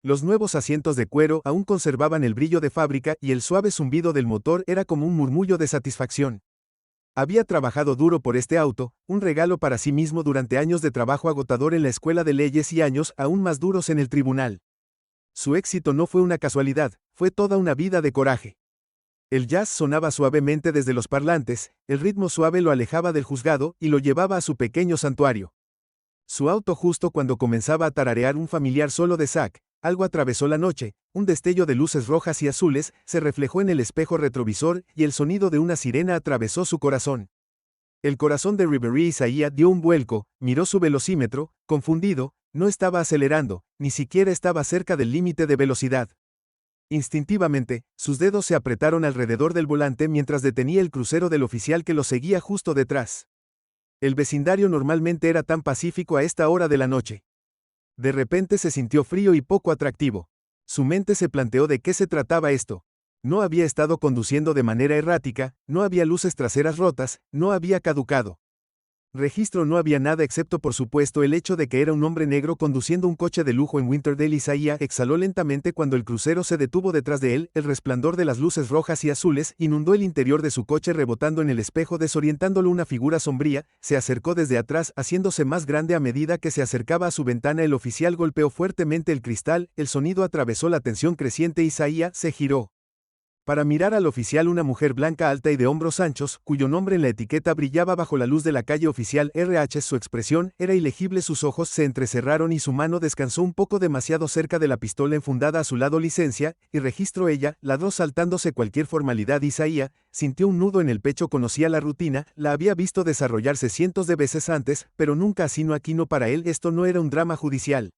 Los nuevos asientos de cuero aún conservaban el brillo de fábrica y el suave zumbido del motor era como un murmullo de satisfacción. Había trabajado duro por este auto, un regalo para sí mismo durante años de trabajo agotador en la escuela de leyes y años aún más duros en el tribunal. Su éxito no fue una casualidad, fue toda una vida de coraje. El jazz sonaba suavemente desde los parlantes, el ritmo suave lo alejaba del juzgado y lo llevaba a su pequeño santuario. Su auto justo cuando comenzaba a tararear un familiar solo de Zack, algo atravesó la noche, un destello de luces rojas y azules se reflejó en el espejo retrovisor y el sonido de una sirena atravesó su corazón. El corazón de Reverie Isaiah dio un vuelco, miró su velocímetro, confundido, no estaba acelerando, ni siquiera estaba cerca del límite de velocidad. Instintivamente, sus dedos se apretaron alrededor del volante mientras detenía el crucero del oficial que lo seguía justo detrás. El vecindario normalmente era tan pacífico a esta hora de la noche. De repente se sintió frío y poco atractivo. Su mente se planteó de qué se trataba esto. No había estado conduciendo de manera errática, no había luces traseras rotas, no había caducado. Registro no había nada excepto por supuesto el hecho de que era un hombre negro conduciendo un coche de lujo en Winterdale. Isaiah exhaló lentamente cuando el crucero se detuvo detrás de él, el resplandor de las luces rojas y azules inundó el interior de su coche rebotando en el espejo desorientándolo una figura sombría, se acercó desde atrás haciéndose más grande a medida que se acercaba a su ventana. El oficial golpeó fuertemente el cristal, el sonido atravesó la tensión creciente. Isaiah se giró para mirar al oficial, una mujer blanca alta y de hombros anchos, cuyo nombre en la etiqueta brillaba bajo la luz de la calle oficial RH. Su expresión era ilegible, sus ojos se entrecerraron y su mano descansó un poco demasiado cerca de la pistola enfundada a su lado. Licencia y registro. Ella ladró saltándose cualquier formalidad. Isaiah sintió un nudo en el pecho, conocía la rutina, la había visto desarrollarse cientos de veces antes, pero nunca así. No aquí, no para él, esto no era un drama judicial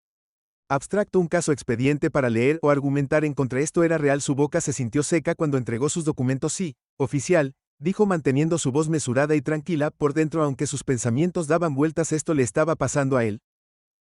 abstracto, un caso expediente para leer o argumentar en contra. Esto era real. Su boca se sintió seca cuando entregó sus documentos. Sí, oficial, dijo manteniendo su voz mesurada y tranquila por dentro aunque sus pensamientos daban vueltas. Esto le estaba pasando a él.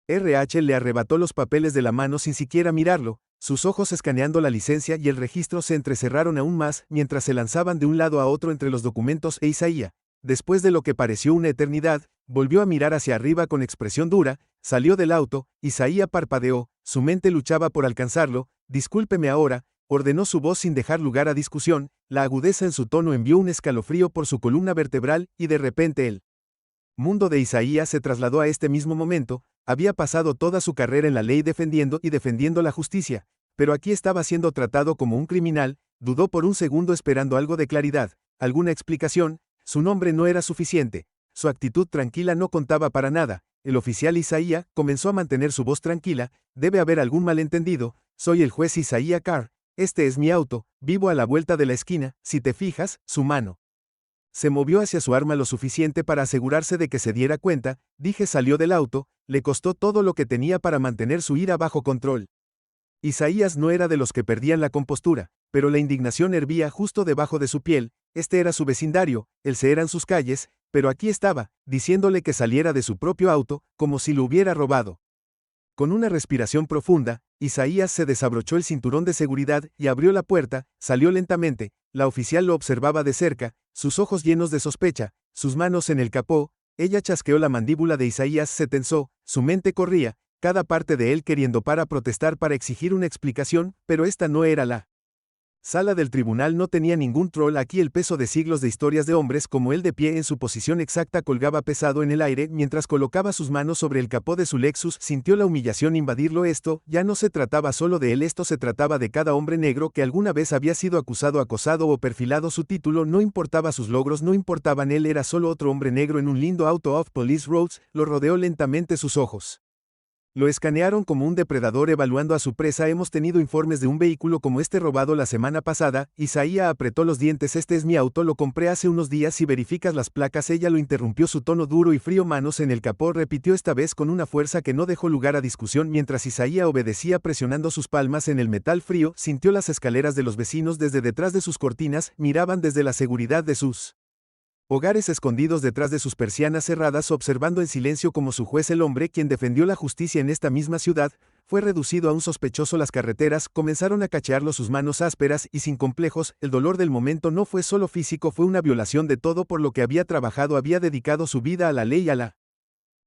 RH le arrebató los papeles de la mano sin siquiera mirarlo, sus ojos escaneando la licencia y el registro se entrecerraron aún más mientras se lanzaban de un lado a otro entre los documentos. Isaiah, después de lo que pareció una eternidad, volvió a mirar hacia arriba con expresión dura, salió del auto. Isaiah parpadeó, su mente luchaba por alcanzarlo. Discúlpeme ahora, ordenó su voz sin dejar lugar a discusión, la agudeza en su tono envió un escalofrío por su columna vertebral y de repente el mundo de Isaiah se trasladó a este mismo momento. Había pasado toda su carrera en la ley defendiendo la justicia, pero aquí estaba siendo tratado como un criminal. Dudó por un segundo esperando algo de claridad, alguna explicación. Su nombre no era suficiente, su actitud tranquila no contaba para nada. El oficial Isaiah comenzó a mantener su voz tranquila, debe haber algún malentendido, soy el juez Isaiah Carr, este es mi auto, vivo a la vuelta de la esquina. Si te fijas, su mano se movió hacia su arma lo suficiente para asegurarse de que se diera cuenta. Salió del auto, le costó todo lo que tenía para mantener su ira bajo control. Isaías no era de los que perdían la compostura, pero la indignación hervía justo debajo de su piel. Este era su vecindario, eran sus calles, pero aquí estaba, diciéndole que saliera de su propio auto, como si lo hubiera robado. Con una respiración profunda, Isaías se desabrochó el cinturón de seguridad y abrió la puerta, salió lentamente. La oficial lo observaba de cerca, sus ojos llenos de sospecha, sus manos en el capó. Ella chasqueó la mandíbula de Isaías, se tensó, su mente corría, cada parte de él queriendo para protestar, para exigir una explicación, pero esta no era la sala del tribunal, no tenía ningún troll aquí. El peso de siglos de historias de hombres como él de pie en su posición exacta colgaba pesado en el aire mientras colocaba sus manos sobre el capó de su Lexus. Sintió la humillación invadirlo. Esto ya no se trataba solo de él, esto se trataba de cada hombre negro que alguna vez había sido acusado, acosado o perfilado. Su título no importaba, sus logros no importaban, él era solo otro hombre negro en un lindo auto off Police Roads. Lo rodeó lentamente, sus ojos lo escanearon como un depredador evaluando a su presa. Hemos tenido informes de un vehículo como este robado la semana pasada. Isaías apretó los dientes. Este es mi auto, lo compré hace unos días. Si verificas las placas. Ella lo interrumpió, su tono duro y frío. Manos en el capó, repitió esta vez con una fuerza que no dejó lugar a discusión mientras Isaías obedecía presionando sus palmas en el metal frío. Sintió las escaleras de los vecinos desde detrás de sus cortinas, miraban desde la seguridad de sus hogares escondidos detrás de sus persianas cerradas, observando en silencio como su juez, el hombre quien defendió la justicia en esta misma ciudad, fue reducido a un sospechoso. Las carreteras comenzaron a cachearlo, sus manos ásperas y sin complejos. El dolor del momento no fue solo físico, fue una violación de todo por lo que había trabajado. Había dedicado su vida a la ley y a la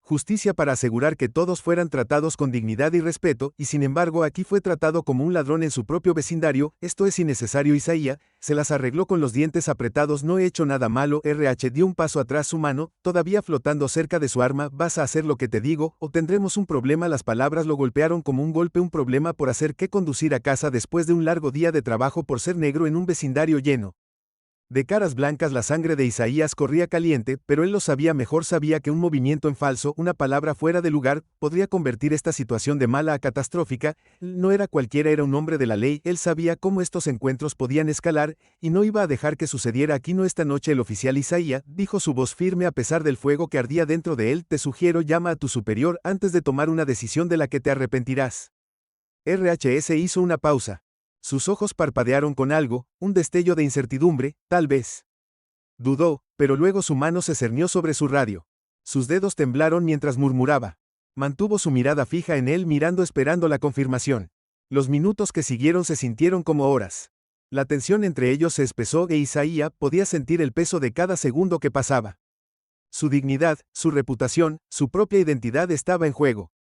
Justicia para asegurar que todos fueran tratados con dignidad y respeto, y sin embargo aquí fue tratado como un ladrón en su propio vecindario. Esto es innecesario. Isaías se las arregló con los dientes apretados. No he hecho nada malo. RH dio un paso atrás, su mano, todavía flotando cerca de su arma. ¿Vas a hacer lo que te digo, o tendremos un problema? Las palabras lo golpearon como un golpe. Un problema por hacer que conducir a casa después de un largo día de trabajo por ser negro en un vecindario lleno de caras blancas. La sangre de Isaías corría caliente, pero él lo sabía mejor. Sabía que un movimiento en falso, una palabra fuera de lugar, podría convertir esta situación de mala a catastrófica. No era cualquiera, era un hombre de la ley. Él sabía cómo estos encuentros podían escalar, y no iba a dejar que sucediera aquí. No esta noche. El oficial Isaías dijo, su voz firme a pesar del fuego que ardía dentro de él. Te sugiero, llama a tu superior antes de tomar una decisión de la que te arrepentirás. RHS hizo una pausa. Sus ojos parpadearon con algo, un destello de incertidumbre, tal vez. Dudó, pero luego su mano se cernió sobre su radio. Sus dedos temblaron mientras murmuraba. Mantuvo su mirada fija en él, mirando, esperando la confirmación. Los minutos que siguieron se sintieron como horas. La tensión entre ellos se espesó e Isaías podía sentir el peso de cada segundo que pasaba. Su dignidad, su reputación, su propia identidad estaba en juego.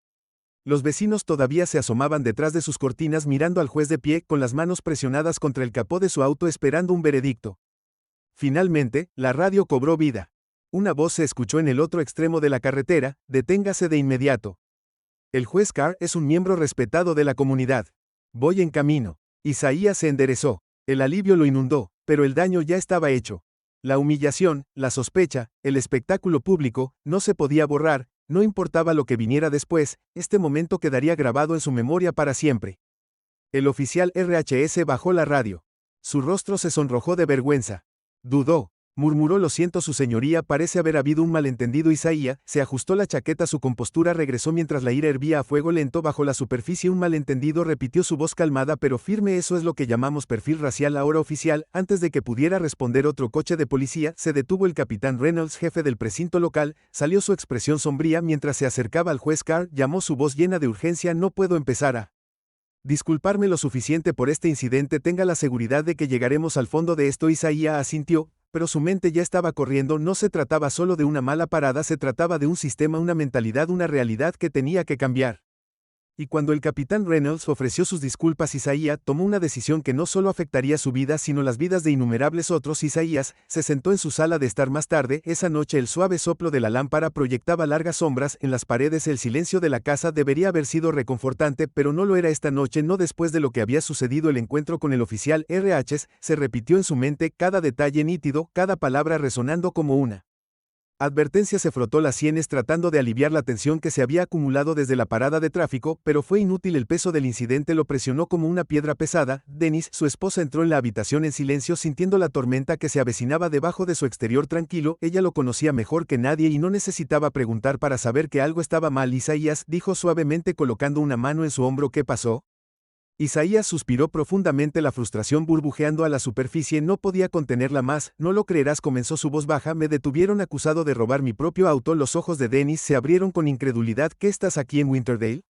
Los vecinos todavía se asomaban detrás de sus cortinas mirando al juez de pie con las manos presionadas contra el capó de su auto esperando un veredicto. Finalmente, la radio cobró vida. Una voz se escuchó en el otro extremo de la carretera: deténgase de inmediato. El juez Carr es un miembro respetado de la comunidad. Voy en camino. Isaías se enderezó. El alivio lo inundó, pero el daño ya estaba hecho. La humillación, la sospecha, el espectáculo público, no se podía borrar. No importaba lo que viniera después, este momento quedaría grabado en su memoria para siempre. El oficial RHS bajó la radio. Su rostro se sonrojó de vergüenza. Dudó. Murmuró, lo siento, su señoría, parece haber habido un malentendido. Isaías se ajustó la chaqueta, su compostura regresó mientras la ira hervía a fuego lento bajo la superficie. Un malentendido, repitió, su voz calmada pero firme. Eso es lo que llamamos perfil racial. Ahora, oficial, antes de que pudiera responder otro coche de policía, se detuvo el capitán Reynolds, jefe del precinto local. Salió su expresión sombría mientras se acercaba al juez Carr. Llamó, su voz llena de urgencia, no puedo empezar a disculparme lo suficiente por este incidente. Tenga la seguridad de que llegaremos al fondo de esto. Isaías asintió, pero su mente ya estaba corriendo. No se trataba solo de una mala parada, se trataba de un sistema, una mentalidad, una realidad que tenía que cambiar. Y cuando el capitán Reynolds ofreció sus disculpas, Isaías tomó una decisión que no solo afectaría su vida, sino las vidas de innumerables otros. Isaías se sentó en su sala de estar más tarde. Esa noche el suave soplo de la lámpara proyectaba largas sombras en las paredes. El silencio de la casa debería haber sido reconfortante, pero no lo era esta noche, no después de lo que había sucedido. El encuentro con el oficial RH se repitió en su mente, cada detalle nítido, cada palabra resonando como una advertencia. Se frotó las sienes tratando de aliviar la tensión que se había acumulado desde la parada de tráfico, pero fue inútil. El peso del incidente lo presionó como una piedra pesada. Dennis, su esposa, entró en la habitación en silencio, sintiendo la tormenta que se avecinaba debajo de su exterior tranquilo. Ella lo conocía mejor que nadie y no necesitaba preguntar para saber que algo estaba mal. Isaías dijo suavemente colocando una mano en su hombro, ¿qué pasó? Isaías suspiró profundamente, la frustración burbujeando a la superficie. No podía contenerla más. No lo creerás, comenzó su voz baja. Me detuvieron acusado de robar mi propio auto. Los ojos de Dennis se abrieron con incredulidad. ¿Qué, estás aquí en Winterdale?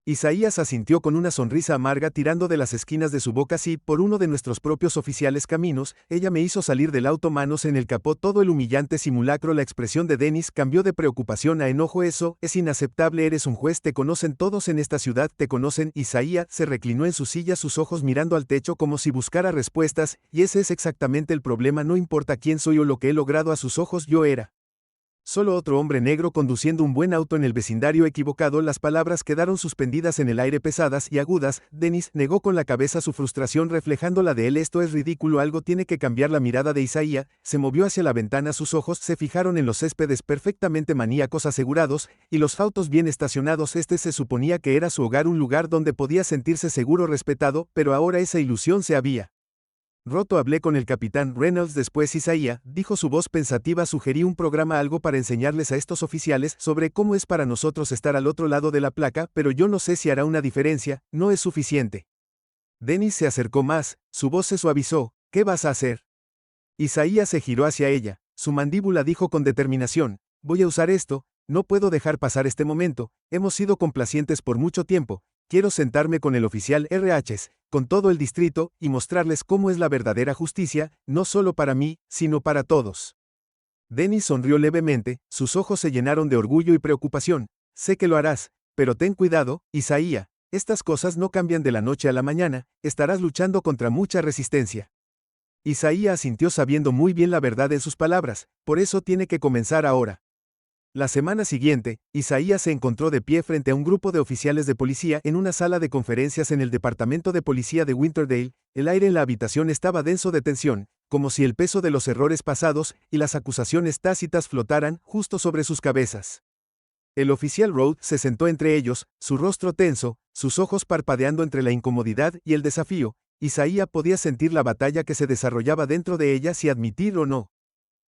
Isaías asintió con una sonrisa amarga tirando de las esquinas de su boca. Sí, por uno de nuestros propios oficiales caminos. Ella me hizo salir del auto, manos en el capó. Todo el humillante simulacro. La expresión de Dennis cambió de preocupación a enojo. Eso es inaceptable. Eres un juez, te conocen todos en esta ciudad, te conocen. Isaías se reclinó en su silla, sus ojos mirando al techo como si buscara respuestas, y ese es exactamente el problema. No importa quién soy o lo que he logrado, a sus ojos yo era solo otro hombre negro conduciendo un buen auto en el vecindario equivocado. Las palabras quedaron suspendidas en el aire, pesadas y agudas. Dennis negó con la cabeza, su frustración reflejando la de él. Esto es ridículo, algo tiene que cambiar. La mirada de Isaías se movió hacia la ventana, sus ojos se fijaron en los céspedes perfectamente maníacos asegurados, y los autos bien estacionados. Este se suponía que era su hogar, un lugar donde podía sentirse seguro, respetado, pero ahora esa ilusión se había roto. Hablé con el capitán Reynolds después. Isaías dijo, su voz pensativa, sugerí un programa, algo para enseñarles a estos oficiales sobre cómo es para nosotros estar al otro lado de la placa, pero yo no sé si hará una diferencia, no es suficiente. Dennis se acercó más, su voz se suavizó. ¿Qué vas a hacer? Isaías se giró hacia ella, su mandíbula dijo con determinación, voy a usar esto, no puedo dejar pasar este momento, hemos sido complacientes por mucho tiempo. Quiero sentarme con el oficial RH, con todo el distrito, y mostrarles cómo es la verdadera justicia, no solo para mí, sino para todos. Dennis sonrió levemente, sus ojos se llenaron de orgullo y preocupación. Sé que lo harás, pero ten cuidado, Isaías. Estas cosas no cambian de la noche a la mañana, estarás luchando contra mucha resistencia. Isaías asintió sabiendo muy bien la verdad en sus palabras, por eso tiene que comenzar ahora. La semana siguiente, Isaías se encontró de pie frente a un grupo de oficiales de policía en una sala de conferencias en el departamento de policía de Winterdale. El aire en la habitación estaba denso de tensión, como si el peso de los errores pasados y las acusaciones tácitas flotaran justo sobre sus cabezas. El oficial Road se sentó entre ellos, su rostro tenso, sus ojos parpadeando entre la incomodidad y el desafío. Isaías podía sentir la batalla que se desarrollaba dentro de ella si admitir o no.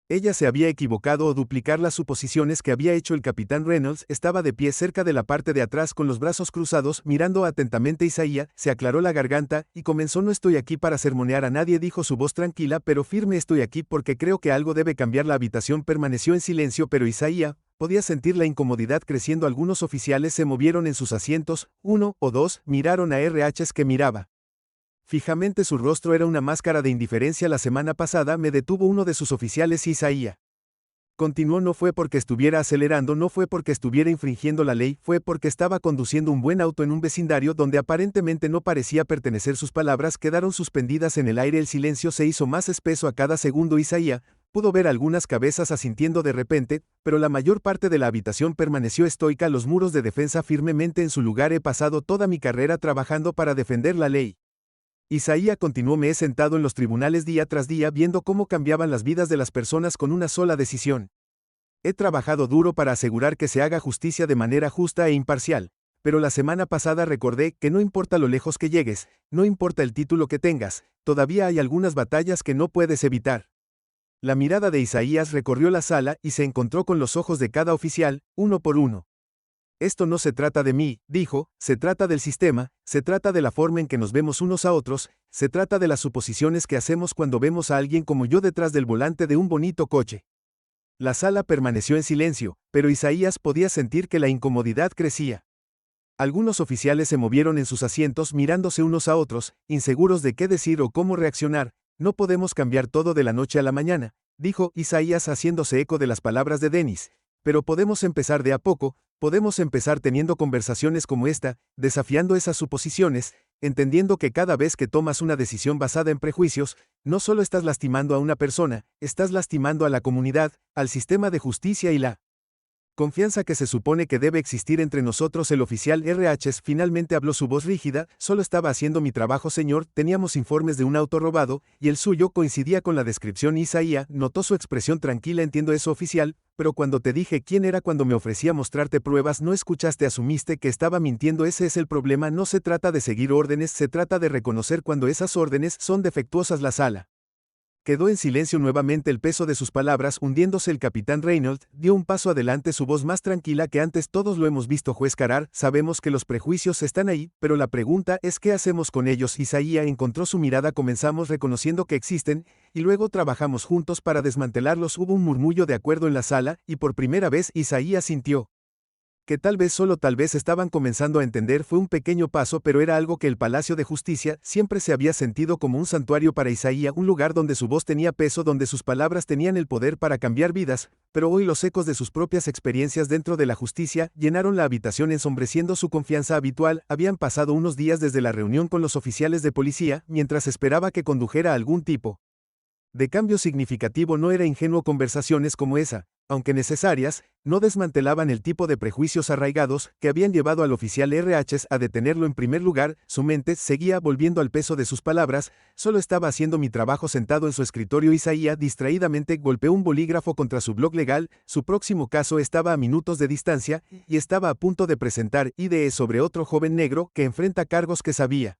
Ella se había equivocado o duplicar las suposiciones que había hecho el capitán Reynolds. Estaba de pie cerca de la parte de atrás con los brazos cruzados, mirando atentamente a Isaías, se aclaró la garganta, y comenzó: no estoy aquí para sermonear a nadie, dijo su voz tranquila pero firme, estoy aquí porque creo que algo debe cambiar. La habitación permaneció en silencio, pero Isaías podía sentir la incomodidad creciendo. Algunos oficiales se movieron en sus asientos, uno o dos, miraron a RHs que miraba fijamente, su rostro era una máscara de indiferencia. La semana pasada me detuvo uno de sus oficiales. Isaías continuó: no fue porque estuviera acelerando, no fue porque estuviera infringiendo la ley, fue porque estaba conduciendo un buen auto en un vecindario donde aparentemente no parecía pertenecer. Sus palabras quedaron suspendidas en el aire, el silencio se hizo más espeso a cada segundo. Isaías pudo ver algunas cabezas asintiendo de repente, pero la mayor parte de la habitación permaneció estoica, los muros de defensa firmemente en su lugar. He pasado toda mi carrera trabajando para defender la ley. Isaías continuó: me he sentado en los tribunales día tras día viendo cómo cambiaban las vidas de las personas con una sola decisión. He trabajado duro para asegurar que se haga justicia de manera justa e imparcial, pero la semana pasada recordé que no importa lo lejos que llegues, no importa el título que tengas, todavía hay algunas batallas que no puedes evitar. La mirada de Isaías recorrió la sala y se encontró con los ojos de cada oficial, uno por uno. Esto no se trata de mí, dijo, se trata del sistema, se trata de la forma en que nos vemos unos a otros, se trata de las suposiciones que hacemos cuando vemos a alguien como yo detrás del volante de un bonito coche. La sala permaneció en silencio, pero Isaías podía sentir que la incomodidad crecía. Algunos oficiales se movieron en sus asientos mirándose unos a otros, inseguros de qué decir o cómo reaccionar. No podemos cambiar todo de la noche a la mañana, dijo Isaías haciéndose eco de las palabras de Dennis, pero podemos empezar de a poco. Podemos empezar teniendo conversaciones como esta, desafiando esas suposiciones, entendiendo que cada vez que tomas una decisión basada en prejuicios, no solo estás lastimando a una persona, estás lastimando a la comunidad, al sistema de justicia y la confianza que se supone que debe existir entre nosotros. El oficial RHs finalmente habló, su voz rígida: solo estaba haciendo mi trabajo, señor, teníamos informes de un auto robado, y el suyo coincidía con la descripción. Isaías notó su expresión tranquila: entiendo eso, oficial, pero cuando te dije quién era, cuando me ofrecía mostrarte pruebas, no escuchaste, asumiste que estaba mintiendo. Ese es el problema, no se trata de seguir órdenes, se trata de reconocer cuando esas órdenes son defectuosas. La sala quedó en silencio nuevamente, el peso de sus palabras hundiéndose. El capitán Reynolds dio un paso adelante, su voz más tranquila que antes: todos lo hemos visto, juez Carrar, sabemos que los prejuicios están ahí, pero la pregunta es ¿qué hacemos con ellos? Isaías encontró su mirada: comenzamos reconociendo que existen, y luego trabajamos juntos para desmantelarlos. Hubo un murmullo de acuerdo en la sala, y por primera vez Isaías sintió que tal vez, solo tal vez, estaban comenzando a entender. Fue un pequeño paso, pero era algo que el Palacio de Justicia siempre se había sentido como un santuario para Isaías, un lugar donde su voz tenía peso, donde sus palabras tenían el poder para cambiar vidas, pero hoy los ecos de sus propias experiencias dentro de la justicia llenaron la habitación, ensombreciendo su confianza habitual. Habían pasado unos días desde la reunión con los oficiales de policía, mientras esperaba que condujera algún tipo de cambio significativo. No era ingenuo, conversaciones como esa, aunque necesarias, no desmantelaban el tipo de prejuicios arraigados que habían llevado al oficial RHs a detenerlo. En primer lugar, su mente seguía volviendo al peso de sus palabras: solo estaba haciendo mi trabajo. Sentado en su escritorio, Isaías distraídamente golpeó un bolígrafo contra su blog legal. Su próximo caso estaba a minutos de distancia, y estaba a punto de presentar IDE sobre otro joven negro que enfrenta cargos que sabía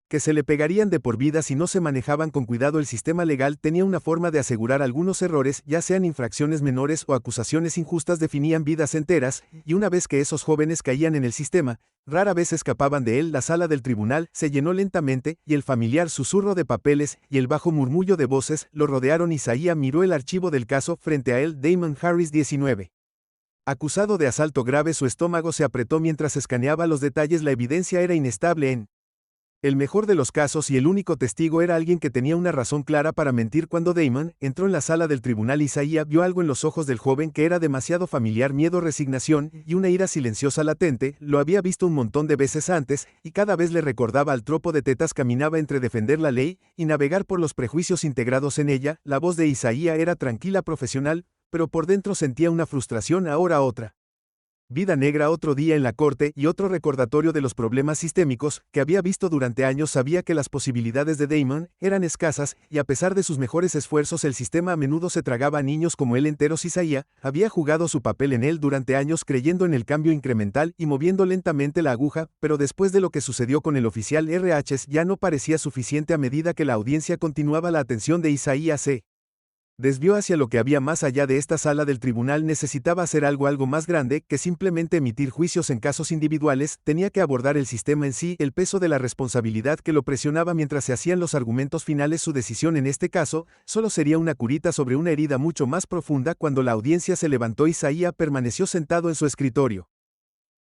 que se le pegarían de por vida si no se manejaban con cuidado. El sistema legal tenía una forma de asegurar algunos errores, ya sean infracciones menores o acusaciones injustas, definían vidas enteras, y una vez que esos jóvenes caían en el sistema, rara vez escapaban de él. La sala del tribunal se llenó lentamente, y el familiar susurro de papeles y el bajo murmullo de voces lo rodearon. Isaías miró el archivo del caso. Frente a él, Damon Harris, 19. Acusado de asalto grave. Su estómago se apretó mientras escaneaba los detalles. La evidencia era inestable en El mejor de los casos y el único testigo era alguien que tenía una razón clara para mentir cuando Damon entró en la sala del tribunal. Isaías vio algo en los ojos del joven que era demasiado familiar: miedo, resignación y una ira silenciosa latente. Lo había visto un montón de veces antes y cada vez le recordaba al tropo de tetas. Caminaba entre defender la ley y navegar por los prejuicios integrados en ella. La voz de Isaías era tranquila, profesional, pero por dentro sentía una frustración. Ahora otra vida negra, otro día en la corte y otro recordatorio de los problemas sistémicos que había visto durante años. Sabía que las posibilidades de Damon eran escasas y a pesar de sus mejores esfuerzos el sistema a menudo se tragaba a niños como él enteros. Isaías había jugado su papel en él durante años, creyendo en el cambio incremental y moviendo lentamente la aguja, pero después de lo que sucedió con el oficial RH ya no parecía suficiente. A medida que la audiencia continuaba, la atención de Isaías se desvió hacia lo que había más allá de esta sala del tribunal. Necesitaba hacer algo más grande que simplemente emitir juicios en casos individuales. Tenía que abordar el sistema en sí, el peso de la responsabilidad que lo presionaba mientras se hacían los argumentos finales. Su decisión en este caso solo sería una curita sobre una herida mucho más profunda. Cuando la audiencia se levantó, Isaías permaneció sentado en su escritorio.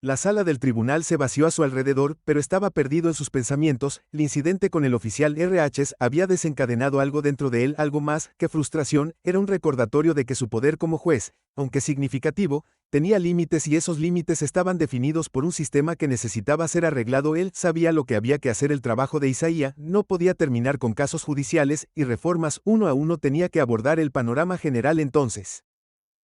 La sala del tribunal se vació a su alrededor, pero estaba perdido en sus pensamientos. El incidente con el oficial RH había desencadenado algo dentro de él, algo más que frustración. Era un recordatorio de que su poder como juez, aunque significativo, tenía límites y esos límites estaban definidos por un sistema que necesitaba ser arreglado. Él sabía lo que había que hacer. El trabajo de Isaías no podía terminar con casos judiciales y reformas uno a uno. Tenía que abordar el panorama general. Entonces,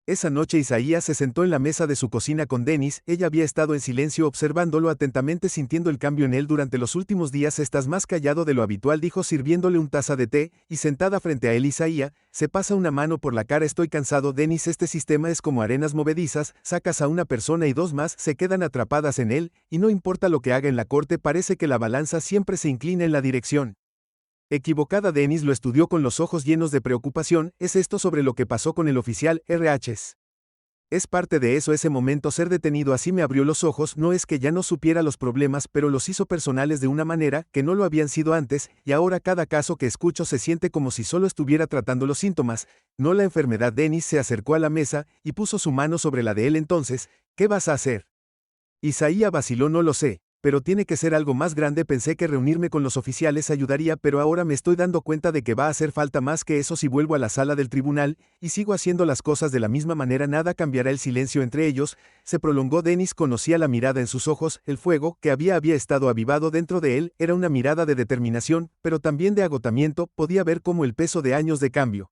esa noche Isaías se sentó en la mesa de su cocina con Dennis. Ella había estado en silencio observándolo atentamente, sintiendo el cambio en él durante los últimos días. Estás más callado de lo habitual, dijo sirviéndole una taza de té, y sentada frente a él Isaías se pasa una mano por la cara. Estoy cansado, Dennis, este sistema es como arenas movedizas, sacas a una persona y dos más se quedan atrapadas en él, y no importa lo que haga en la corte, parece que la balanza siempre se inclina en la dirección equivocada. Dennis lo estudió con los ojos llenos de preocupación. ¿Es esto sobre lo que pasó con el oficial RH? Es parte de eso, ese momento, ser detenido así me abrió los ojos. No es que ya no supiera los problemas, pero los hizo personales de una manera que no lo habían sido antes, y ahora cada caso que escucho se siente como si solo estuviera tratando los síntomas, no la enfermedad. Dennis se acercó a la mesa y puso su mano sobre la de él. Entonces, ¿qué vas a hacer? Isaías vaciló. No lo sé. Pero tiene que ser algo más grande. Pensé que reunirme con los oficiales ayudaría, pero ahora me estoy dando cuenta de que va a hacer falta más que eso. Si vuelvo a la sala del tribunal y sigo haciendo las cosas de la misma manera, nada cambiará. El silencio entre ellos se prolongó. Dennis conocía la mirada en sus ojos. El fuego que había estado avivado dentro de él era una mirada de determinación, pero también de agotamiento. Podía ver cómo el peso de años de cambio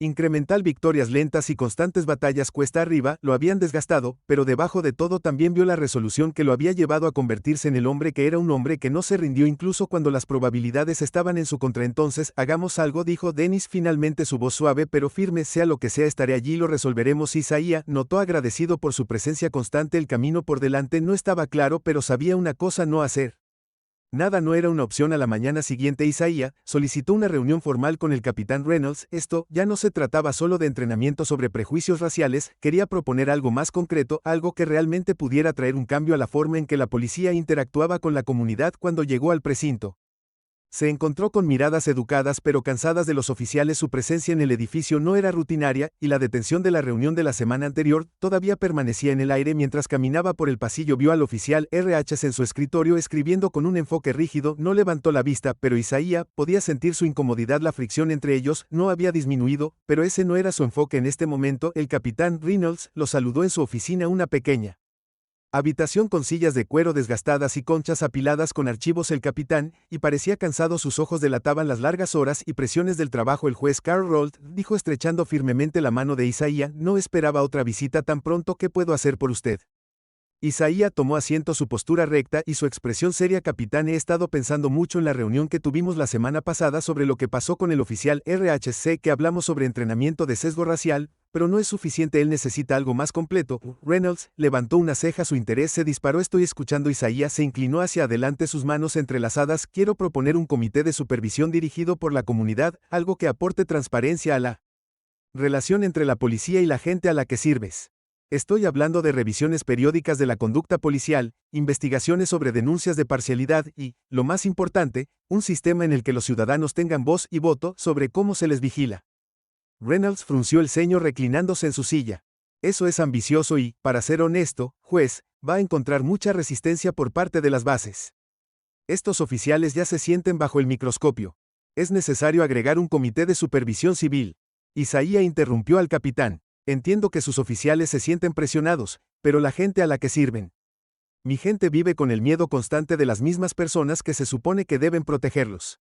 incremental, victorias lentas y constantes batallas cuesta arriba, lo habían desgastado, pero debajo de todo también vio la resolución que lo había llevado a convertirse en el hombre que era, un hombre que no se rindió incluso cuando las probabilidades estaban en su contra. Entonces, hagamos algo, dijo Dennis finalmente, su voz suave pero firme. Sea lo que sea, estaré allí, lo resolveremos. Isaías notó agradecido por su presencia constante. El camino por delante no estaba claro, pero sabía una cosa: no hacer nada no era una opción. A la mañana siguiente Isaías solicitó una reunión formal con el capitán Reynolds. Esto ya no se trataba solo de entrenamiento sobre prejuicios raciales, quería proponer algo más concreto, algo que realmente pudiera traer un cambio a la forma en que la policía interactuaba con la comunidad. Cuando llegó al precinto, se encontró con miradas educadas pero cansadas de los oficiales. Su presencia en el edificio no era rutinaria, y la detención de la reunión de la semana anterior todavía permanecía en el aire. Mientras caminaba por el pasillo vio al oficial RH en su escritorio escribiendo con un enfoque rígido. No levantó la vista, pero Isaías podía sentir su incomodidad. La fricción entre ellos no había disminuido, pero ese no era su enfoque en este momento. El capitán Reynolds lo saludó en su oficina, una pequeña habitación con sillas de cuero desgastadas y conchas apiladas con archivos. El capitán, y parecía cansado, sus ojos delataban las largas horas y presiones del trabajo. El juez Carl Rold dijo estrechando firmemente la mano de Isaías. No esperaba otra visita tan pronto. ¿Qué puedo hacer por usted? Isaías tomó asiento, su postura recta y su expresión seria. Capitán, he estado pensando mucho en la reunión que tuvimos la semana pasada sobre lo que pasó con el oficial RH. Sé que hablamos sobre entrenamiento de sesgo racial, pero no es suficiente, él necesita algo más completo. Reynolds levantó una ceja, su interés se disparó. Estoy escuchando. Isaías se inclinó hacia adelante, sus manos entrelazadas. Quiero proponer un comité de supervisión dirigido por la comunidad, algo que aporte transparencia a la relación entre la policía y la gente a la que sirves. Estoy hablando de revisiones periódicas de la conducta policial, investigaciones sobre denuncias de parcialidad y, lo más importante, un sistema en el que los ciudadanos tengan voz y voto sobre cómo se les vigila. Reynolds frunció el ceño reclinándose en su silla. Eso es ambicioso y, para ser honesto, juez, va a encontrar mucha resistencia por parte de las bases. Estos oficiales ya se sienten bajo el microscopio. Es necesario agregar un comité de supervisión civil. Isaías interrumpió al capitán. Entiendo que sus oficiales se sienten presionados, pero la gente a la que sirven. Mi gente vive con el miedo constante de las mismas personas que se supone que deben protegerlos.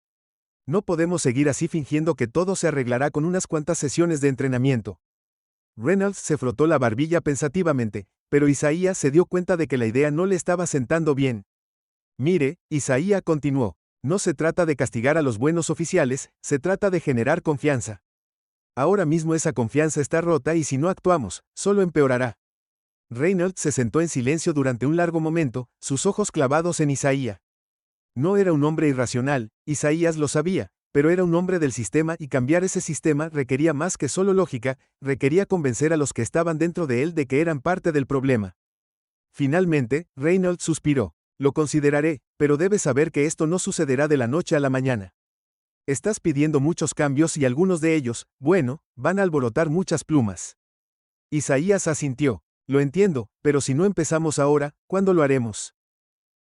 No podemos seguir así fingiendo que todo se arreglará con unas cuantas sesiones de entrenamiento. Reynolds se frotó la barbilla pensativamente, pero Isaías se dio cuenta de que la idea no le estaba sentando bien. Mire, Isaías continuó, no se trata de castigar a los buenos oficiales, se trata de generar confianza. Ahora mismo esa confianza está rota y si no actuamos, solo empeorará. Reynolds se sentó en silencio durante un largo momento, sus ojos clavados en Isaías. No era un hombre irracional, Isaías lo sabía, pero era un hombre del sistema y cambiar ese sistema requería más que solo lógica, requería convencer a los que estaban dentro de él de que eran parte del problema. Finalmente, Reynolds suspiró. Lo consideraré, pero debes saber que esto no sucederá de la noche a la mañana. Estás pidiendo muchos cambios y algunos de ellos, bueno, van a alborotar muchas plumas. Isaías asintió. Lo entiendo, pero si no empezamos ahora, ¿cuándo lo haremos?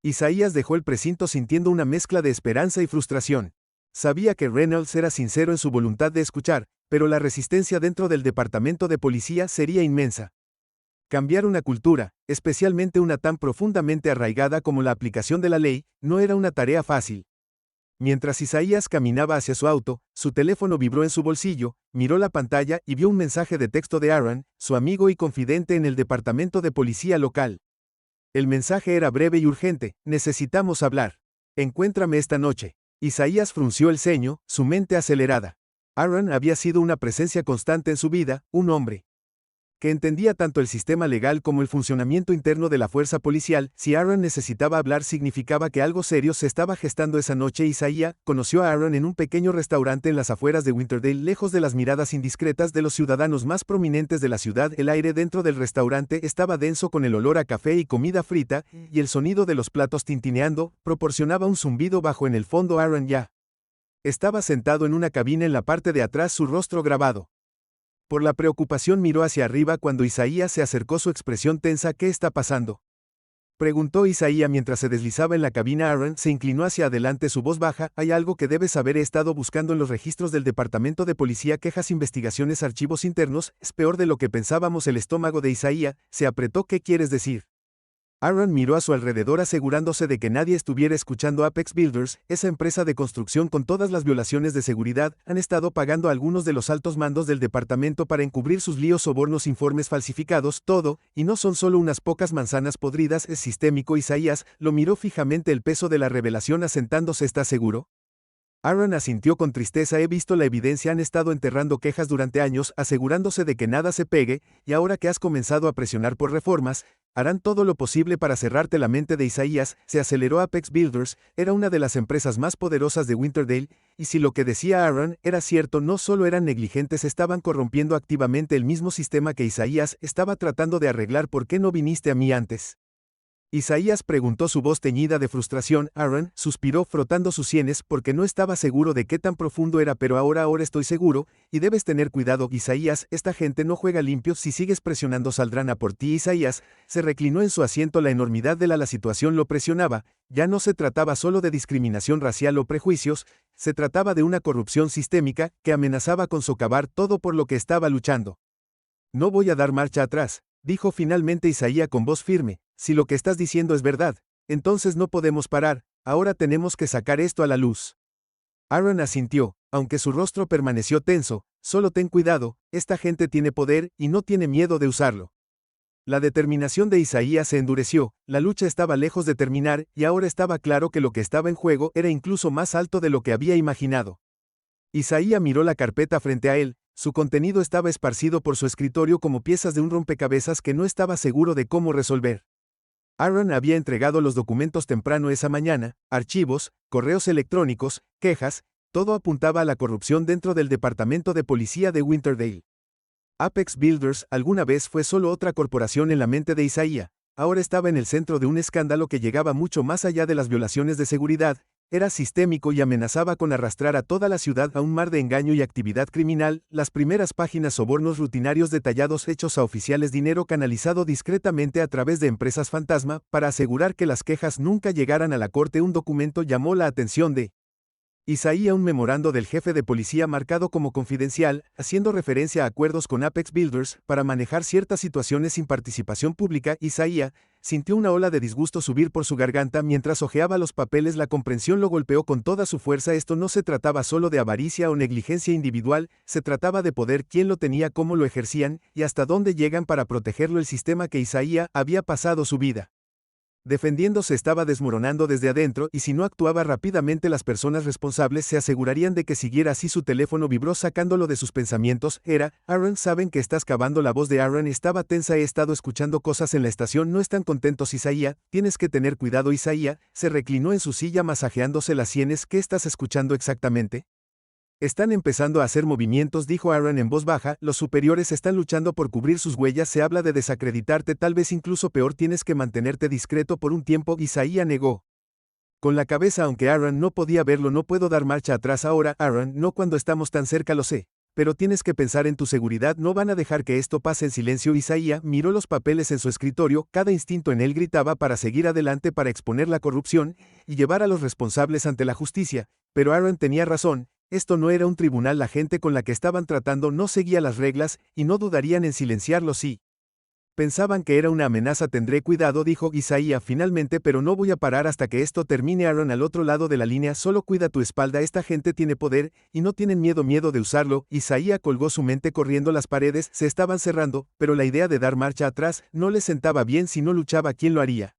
Isaías dejó el precinto sintiendo una mezcla de esperanza y frustración. Sabía que Reynolds era sincero en su voluntad de escuchar, pero la resistencia dentro del departamento de policía sería inmensa. Cambiar una cultura, especialmente una tan profundamente arraigada como la aplicación de la ley, no era una tarea fácil. Mientras Isaías caminaba hacia su auto, su teléfono vibró en su bolsillo, miró la pantalla y vio un mensaje de texto de Aaron, su amigo y confidente en el departamento de policía local. El mensaje era breve y urgente: necesitamos hablar. Encuéntrame esta noche. Isaías frunció el ceño, su mente acelerada. Aaron había sido una presencia constante en su vida, un hombre que entendía tanto el sistema legal como el funcionamiento interno de la fuerza policial. Si Aaron necesitaba hablar significaba que algo serio se estaba gestando esa noche. Isaías conoció a Aaron en un pequeño restaurante en las afueras de Winterdale, lejos de las miradas indiscretas de los ciudadanos más prominentes de la ciudad. El aire dentro del restaurante estaba denso con el olor a café y comida frita, y el sonido de los platos tintineando proporcionaba un zumbido bajo. En el fondo Aaron ya estaba sentado en una cabina en la parte de atrás, su rostro grabado. Por la preocupación miró hacia arriba cuando Isaías se acercó, su expresión tensa. ¿Qué está pasando?, preguntó Isaías mientras se deslizaba en la cabina. Aaron se inclinó hacia adelante, su voz baja. Hay algo que debes saber, he estado buscando en los registros del departamento de policía, quejas, investigaciones, archivos internos. Es peor de lo que pensábamos. El estómago de Isaías se apretó. ¿Qué quieres decir? Aaron miró a su alrededor asegurándose de que nadie estuviera escuchando. Apex Builders, esa empresa de construcción con todas las violaciones de seguridad, han estado pagando a algunos de los altos mandos del departamento para encubrir sus líos, sobornos, informes falsificados, todo, y no son solo unas pocas manzanas podridas, es sistémico. Isaías lo miró fijamente, el peso de la revelación asentándose. ¿Estás seguro? Aaron asintió con tristeza. He visto la evidencia, han estado enterrando quejas durante años, asegurándose de que nada se pegue, y ahora que has comenzado a presionar por reformas, harán todo lo posible para cerrarte la mente. De Isaías se aceleró. Apex Builders era una de las empresas más poderosas de Winterdale, y si lo que decía Aaron era cierto, no solo eran negligentes, estaban corrompiendo activamente el mismo sistema que Isaías estaba tratando de arreglar. ¿Por qué no viniste a mí antes?, Isaías preguntó, su voz teñida de frustración. Aaron suspiró frotando sus sienes porque no estaba seguro de qué tan profundo era. Pero ahora estoy seguro, y debes tener cuidado. Isaías, esta gente no juega limpio, si sigues presionando saldrán a por ti. Isaías se reclinó en su asiento, la enormidad de la situación lo presionaba. Ya no se trataba solo de discriminación racial o prejuicios, se trataba de una corrupción sistémica que amenazaba con socavar todo por lo que estaba luchando. No voy a dar marcha atrás, dijo finalmente Isaías con voz firme. Si lo que estás diciendo es verdad, entonces no podemos parar, ahora tenemos que sacar esto a la luz. Aaron asintió, aunque su rostro permaneció tenso. Solo ten cuidado, esta gente tiene poder y no tiene miedo de usarlo. La determinación de Isaías se endureció, la lucha estaba lejos de terminar, y ahora estaba claro que lo que estaba en juego era incluso más alto de lo que había imaginado. Isaías miró la carpeta frente a él, su contenido estaba esparcido por su escritorio como piezas de un rompecabezas que no estaba seguro de cómo resolver. Aaron había entregado los documentos temprano esa mañana, archivos, correos electrónicos, quejas, todo apuntaba a la corrupción dentro del departamento de policía de Winterdale. Apex Builders alguna vez fue solo otra corporación en la mente de Isaías, ahora estaba en el centro de un escándalo que llegaba mucho más allá de las violaciones de seguridad, Era sistémico y amenazaba con arrastrar a toda la ciudad a un mar de engaño y actividad criminal. Las primeras páginas: sobornos rutinarios detallados hechos a oficiales, dinero canalizado discretamente a través de empresas fantasma para asegurar que las quejas nunca llegaran a la corte. Un documento llamó la atención de Isaiah, un memorando del jefe de policía marcado como confidencial, haciendo referencia a acuerdos con Apex Builders para manejar ciertas situaciones sin participación pública. Isaiah sintió una ola de disgusto subir por su garganta mientras hojeaba los papeles. La comprensión lo golpeó con toda su fuerza. Esto no se trataba solo de avaricia o negligencia individual, se trataba de poder: quién lo tenía, cómo lo ejercían, y hasta dónde llegan para protegerlo. El sistema que Isaiah había pasado su vida defendiendo se estaba desmoronando desde adentro, y si no actuaba rápidamente las personas responsables se asegurarían de que siguiera así. Su teléfono vibró sacándolo de sus pensamientos. Era Aaron. Saben que estás cavando. La voz de Aaron estaba tensa. He estado escuchando cosas en la estación, no están contentos. Isaiah, tienes que tener cuidado. Isaiah se reclinó en su silla masajeándose las sienes. ¿Qué estás escuchando exactamente? Están empezando a hacer movimientos, dijo Aaron en voz baja. Los superiores están luchando por cubrir sus huellas. Se habla de desacreditarte, tal vez incluso peor. Tienes que mantenerte discreto por un tiempo. Isaiah negó con la cabeza, aunque Aaron no podía verlo. No puedo dar marcha atrás ahora, Aaron, no cuando estamos tan cerca, lo sé. Pero tienes que pensar en tu seguridad. No van a dejar que esto pase en silencio. Isaiah miró los papeles en su escritorio. Cada instinto en él gritaba para seguir adelante, para exponer la corrupción y llevar a los responsables ante la justicia. Pero Aaron tenía razón. Esto no era un tribunal. La gente con la que estaban tratando no seguía las reglas, y no dudarían en silenciarlo si pensaban que era una amenaza. Tendré cuidado, dijo Isaiah finalmente, pero no voy a parar hasta que esto termine. Aaron al otro lado de la línea: solo cuida tu espalda. Esta gente tiene poder, y no tienen miedo de usarlo. Isaiah colgó su mente corriendo. Las paredes se estaban cerrando, pero la idea de dar marcha atrás no le sentaba bien. Si no luchaba, ¿quién lo haría?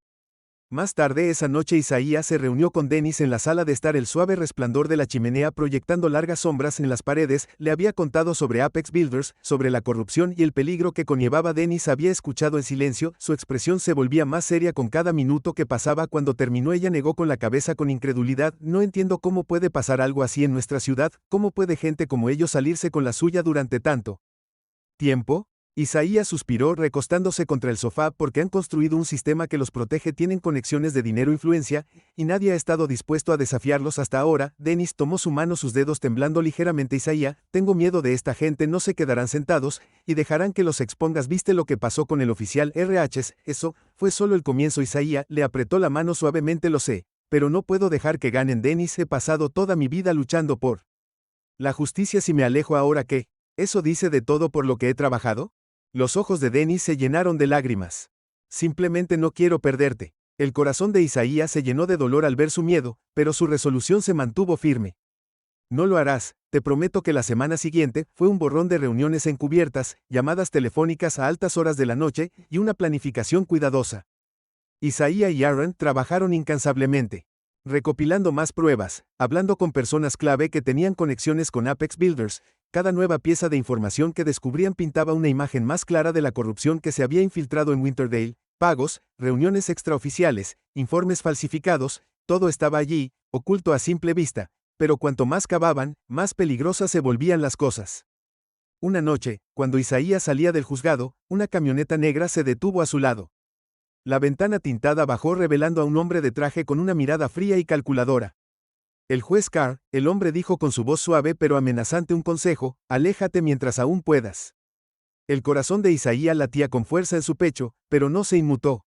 Más tarde esa noche Isaiah se reunió con Dennis en la sala de estar. El suave resplandor de la chimenea proyectando largas sombras en las paredes le había contado sobre Apex Builders, sobre la corrupción y el peligro que conllevaba. Dennis había escuchado en silencio. Su expresión se volvía más seria con cada minuto que pasaba. Cuando terminó ella negó con la cabeza con incredulidad. No entiendo cómo puede pasar algo así en nuestra ciudad. ¿Cómo puede gente como ellos salirse con la suya durante tanto tiempo? Isaiah suspiró recostándose contra el sofá. Porque han construido un sistema que los protege, tienen conexiones de dinero, influencia, y nadie ha estado dispuesto a desafiarlos hasta ahora. Dennis tomó su mano, sus dedos temblando ligeramente. Isaiah, tengo miedo de esta gente. No se quedarán sentados y dejarán que los expongas. ¿Viste lo que pasó con el oficial RH? Eso fue solo el comienzo. Isaiah le apretó la mano suavemente. Lo sé, pero no puedo dejar que ganen. Dennis, he pasado toda mi vida luchando por la justicia. Si me alejo ahora, ¿qué? ¿Eso dice de todo por lo que he trabajado? Los ojos de Dennis se llenaron de lágrimas. Simplemente no quiero perderte. El corazón de Isaiah se llenó de dolor al ver su miedo, pero su resolución se mantuvo firme. No lo harás, te prometo que la semana siguiente fue un borrón de reuniones encubiertas, llamadas telefónicas a altas horas de la noche y una planificación cuidadosa. Isaiah y Aaron trabajaron incansablemente, recopilando más pruebas, hablando con personas clave que tenían conexiones con Apex Builders. Cada nueva pieza de información que descubrían pintaba una imagen más clara de la corrupción que se había infiltrado en Winterdale. Pagos, reuniones extraoficiales, informes falsificados, todo estaba allí, oculto a simple vista, pero cuanto más cavaban, más peligrosas se volvían las cosas. Una noche, cuando Isaiah salía del juzgado, una camioneta negra se detuvo a su lado. La ventana tintada bajó revelando a un hombre de traje con una mirada fría y calculadora. El juez Carr, el hombre dijo con su voz suave pero amenazante: un consejo, aléjate mientras aún puedas. El corazón de Isaiah latía con fuerza en su pecho, pero no se inmutó.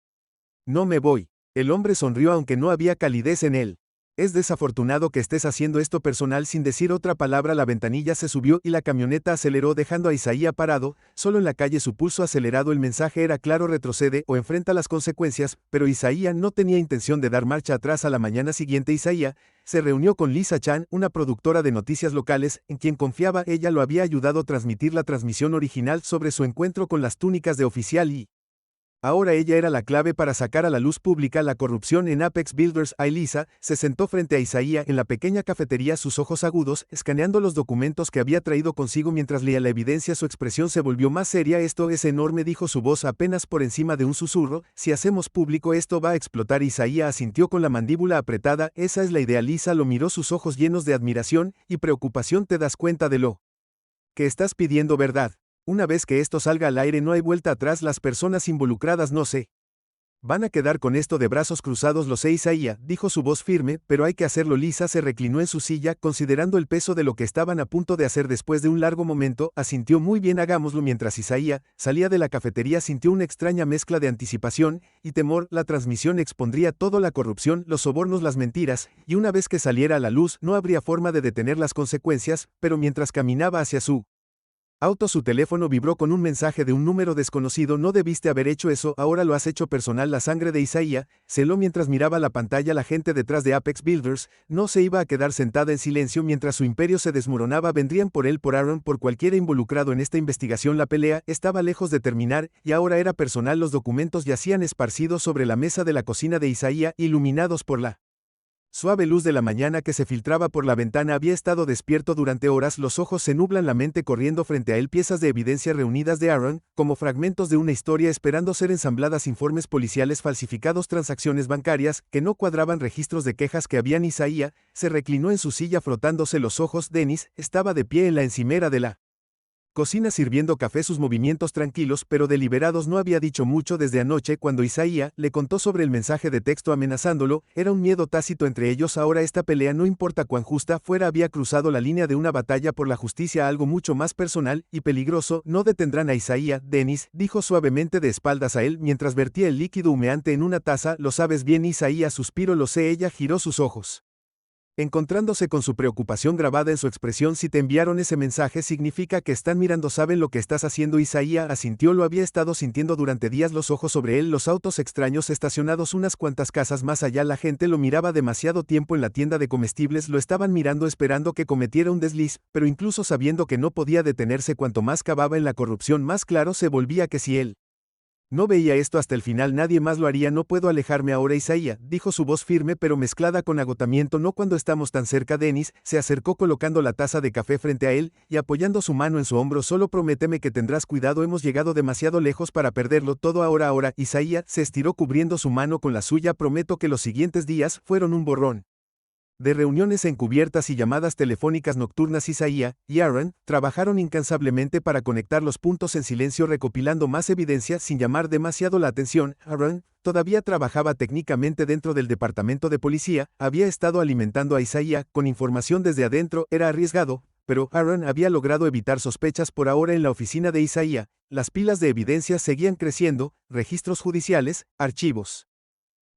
No me voy. El hombre sonrió aunque no había calidez en él. Es desafortunado que estés haciendo esto personal. Sin decir otra palabra la ventanilla se subió y la camioneta aceleró dejando a Isaiah parado, solo en la calle, su pulso acelerado. El mensaje era claro: retrocede o enfrenta las consecuencias, pero Isaiah no tenía intención de dar marcha atrás. A la mañana siguiente Isaiah se reunió con Lisa Chan, una productora de noticias locales, en quien confiaba. Ella lo había ayudado a transmitir la transmisión original sobre su encuentro con las túnicas de oficial y ahora ella era la clave para sacar a la luz pública la corrupción en Apex Builders. Lisa se sentó frente a Isaiah en la pequeña cafetería, sus ojos agudos, escaneando los documentos que había traído consigo mientras leía la evidencia. Su expresión se volvió más seria. Esto es enorme, dijo, su voz apenas por encima de un susurro. Si hacemos público esto va a explotar. Isaiah asintió con la mandíbula apretada. Esa es la idea. Lisa lo miró, sus ojos llenos de admiración y preocupación. ¿Te das cuenta de lo que estás pidiendo, verdad? Una vez que esto salga al aire no hay vuelta atrás. Las personas involucradas no se Van a quedar con esto de brazos cruzados los Isaías, dijo su voz firme, pero hay que hacerlo. Lisa se reclinó en su silla, considerando el peso de lo que estaban a punto de hacer. Después de un largo momento, asintió. Muy bien, hagámoslo. Mientras Isaías salía de la cafetería, sintió una extraña mezcla de anticipación y temor. La transmisión expondría todo: la corrupción, los sobornos, las mentiras, y una vez que saliera a la luz, no habría forma de detener las consecuencias. Pero mientras caminaba hacia su auto, su teléfono vibró con un mensaje de un número desconocido. No debiste haber hecho eso, ahora lo has hecho personal. La sangre de Isaías se heló mientras miraba la pantalla. La gente detrás de Apex Builders no se iba a quedar sentada en silencio mientras su imperio se desmoronaba. Vendrían por él, por Aaron, por cualquiera involucrado en esta investigación. La pelea estaba lejos de terminar, y ahora era personal. Los documentos yacían esparcidos sobre la mesa de la cocina de Isaías, iluminados por la suave luz de la mañana que se filtraba por la ventana. Había estado despierto durante horas. Los ojos se nublan, la mente corriendo frente a él. Piezas de evidencia reunidas de Aaron, como fragmentos de una historia esperando ser ensambladas. Informes policiales falsificados, transacciones bancarias que no cuadraban, registros de quejas que habían. Isaías se reclinó en su silla frotándose los ojos. Dennis estaba de pie en la encimera de la cocina sirviendo café, sus movimientos tranquilos pero deliberados. No había dicho mucho desde anoche cuando Isaías le contó sobre el mensaje de texto amenazándolo. Era un miedo tácito entre ellos. Ahora esta pelea, no importa cuán justa fuera, había cruzado la línea de una batalla por la justicia a algo mucho más personal y peligroso. No detendrán a Isaías. Dennis dijo suavemente de espaldas a él mientras vertía el líquido humeante en una taza. Lo sabes bien, Isaías suspiró. Lo sé. Ella giró sus ojos, encontrándose con su preocupación grabada en su expresión. Si te enviaron ese mensaje, significa que están mirando, saben lo que estás haciendo. Isaías asintió. Lo había estado sintiendo durante días. Los ojos sobre él, los autos extraños estacionados unas cuantas casas más allá. La gente lo miraba. Demasiado tiempo en la tienda de comestibles. Lo estaban mirando esperando que cometiera un desliz, pero incluso sabiendo que no podía detenerse. Cuanto más cavaba en la corrupción, más claro se volvía que si él no veía esto hasta el final, nadie más lo haría. No puedo alejarme ahora, Isaías, dijo su voz firme pero mezclada con agotamiento. No cuando estamos tan cerca. Dennis se acercó colocando la taza de café frente a él y apoyando su mano en su hombro. Solo prométeme que tendrás cuidado. Hemos llegado demasiado lejos para perderlo todo ahora. Isaías se estiró cubriendo su mano con la suya. Prometo que los siguientes días fueron un borrón de reuniones encubiertas y llamadas telefónicas nocturnas. Isaías y Aaron trabajaron incansablemente para conectar los puntos en silencio, recopilando más evidencia sin llamar demasiado la atención. Aaron todavía trabajaba técnicamente dentro del departamento de policía, había estado alimentando a Isaías con información desde adentro. Era arriesgado, pero Aaron había logrado evitar sospechas. Por ahora en la oficina de Isaías, las pilas de evidencia seguían creciendo: registros judiciales, archivos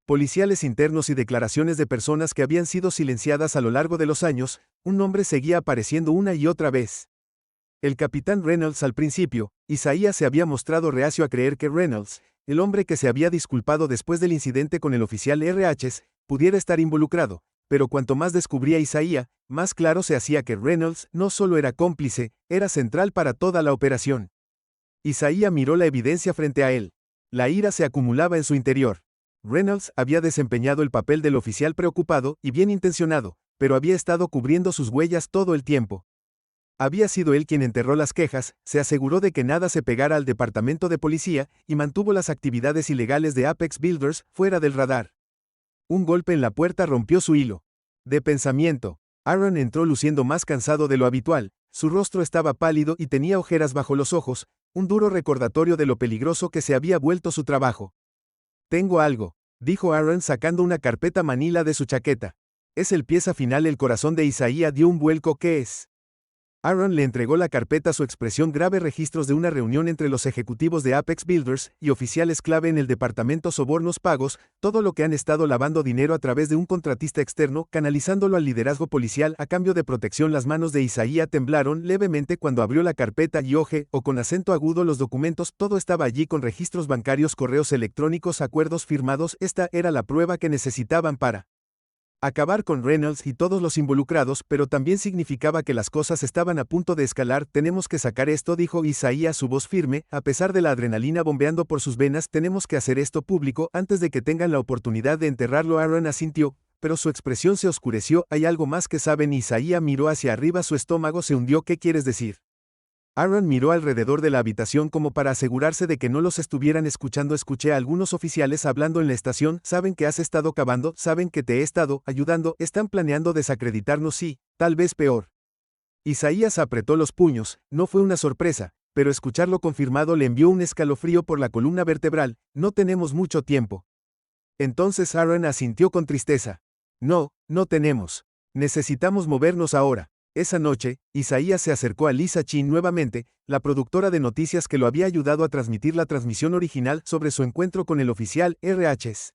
policiales internos y declaraciones de personas que habían sido silenciadas a lo largo de los años. Un nombre seguía apareciendo una y otra vez: el capitán Reynolds. Al principio, Isaías se había mostrado reacio a creer que Reynolds, el hombre que se había disculpado después del incidente con el oficial RH, pudiera estar involucrado, pero cuanto más descubría Isaías, más claro se hacía que Reynolds no solo era cómplice, era central para toda la operación. Isaías miró la evidencia frente a él. La ira se acumulaba en su interior. Reynolds había desempeñado el papel del oficial preocupado y bien intencionado, pero había estado cubriendo sus huellas todo el tiempo. Había sido él quien enterró las quejas, se aseguró de que nada se pegara al departamento de policía y mantuvo las actividades ilegales de Apex Builders fuera del radar. Un golpe en la puerta rompió su hilo de pensamiento. Aaron entró luciendo más cansado de lo habitual. Su rostro estaba pálido y tenía ojeras bajo los ojos, un duro recordatorio de lo peligroso que se había vuelto su trabajo. Tengo algo, dijo Aaron sacando una carpeta manila de su chaqueta. Es el pieza final. El corazón de Isaías dio un vuelco. ¿Qué es? Aaron le entregó la carpeta, su expresión grave: registros de una reunión entre los ejecutivos de Apex Builders y oficiales clave en el departamento, sobornos, pagos, todo lo que han estado lavando dinero a través de un contratista externo, canalizándolo al liderazgo policial a cambio de protección. Las manos de Isaías temblaron levemente cuando abrió la carpeta y o con acento agudo los documentos. Todo estaba allí, con registros bancarios, correos electrónicos, acuerdos firmados. Esta era la prueba que necesitaban para acabar con Reynolds y todos los involucrados, pero también significaba que las cosas estaban a punto de escalar. Tenemos que sacar esto, dijo Isaías, su voz firme, a pesar de la adrenalina bombeando por sus venas. Tenemos que hacer esto público antes de que tengan la oportunidad de enterrarlo. Aaron asintió, pero su expresión se oscureció. Hay algo más que saben. Isaías miró hacia arriba, su estómago se hundió. ¿Qué quieres decir? Aaron miró alrededor de la habitación como para asegurarse de que no los estuvieran escuchando. Escuché a algunos oficiales hablando en la estación. Saben que has estado cavando, saben que te he estado ayudando, están planeando desacreditarnos y, tal vez peor. Isaías apretó los puños. No fue una sorpresa, pero escucharlo confirmado le envió un escalofrío por la columna vertebral. No tenemos mucho tiempo. Entonces Aaron asintió con tristeza. No, no tenemos. Necesitamos movernos ahora. Esa noche, Isaías se acercó a Lisa Chin nuevamente, la productora de noticias que lo había ayudado a transmitir la transmisión original sobre su encuentro con el oficial RHs.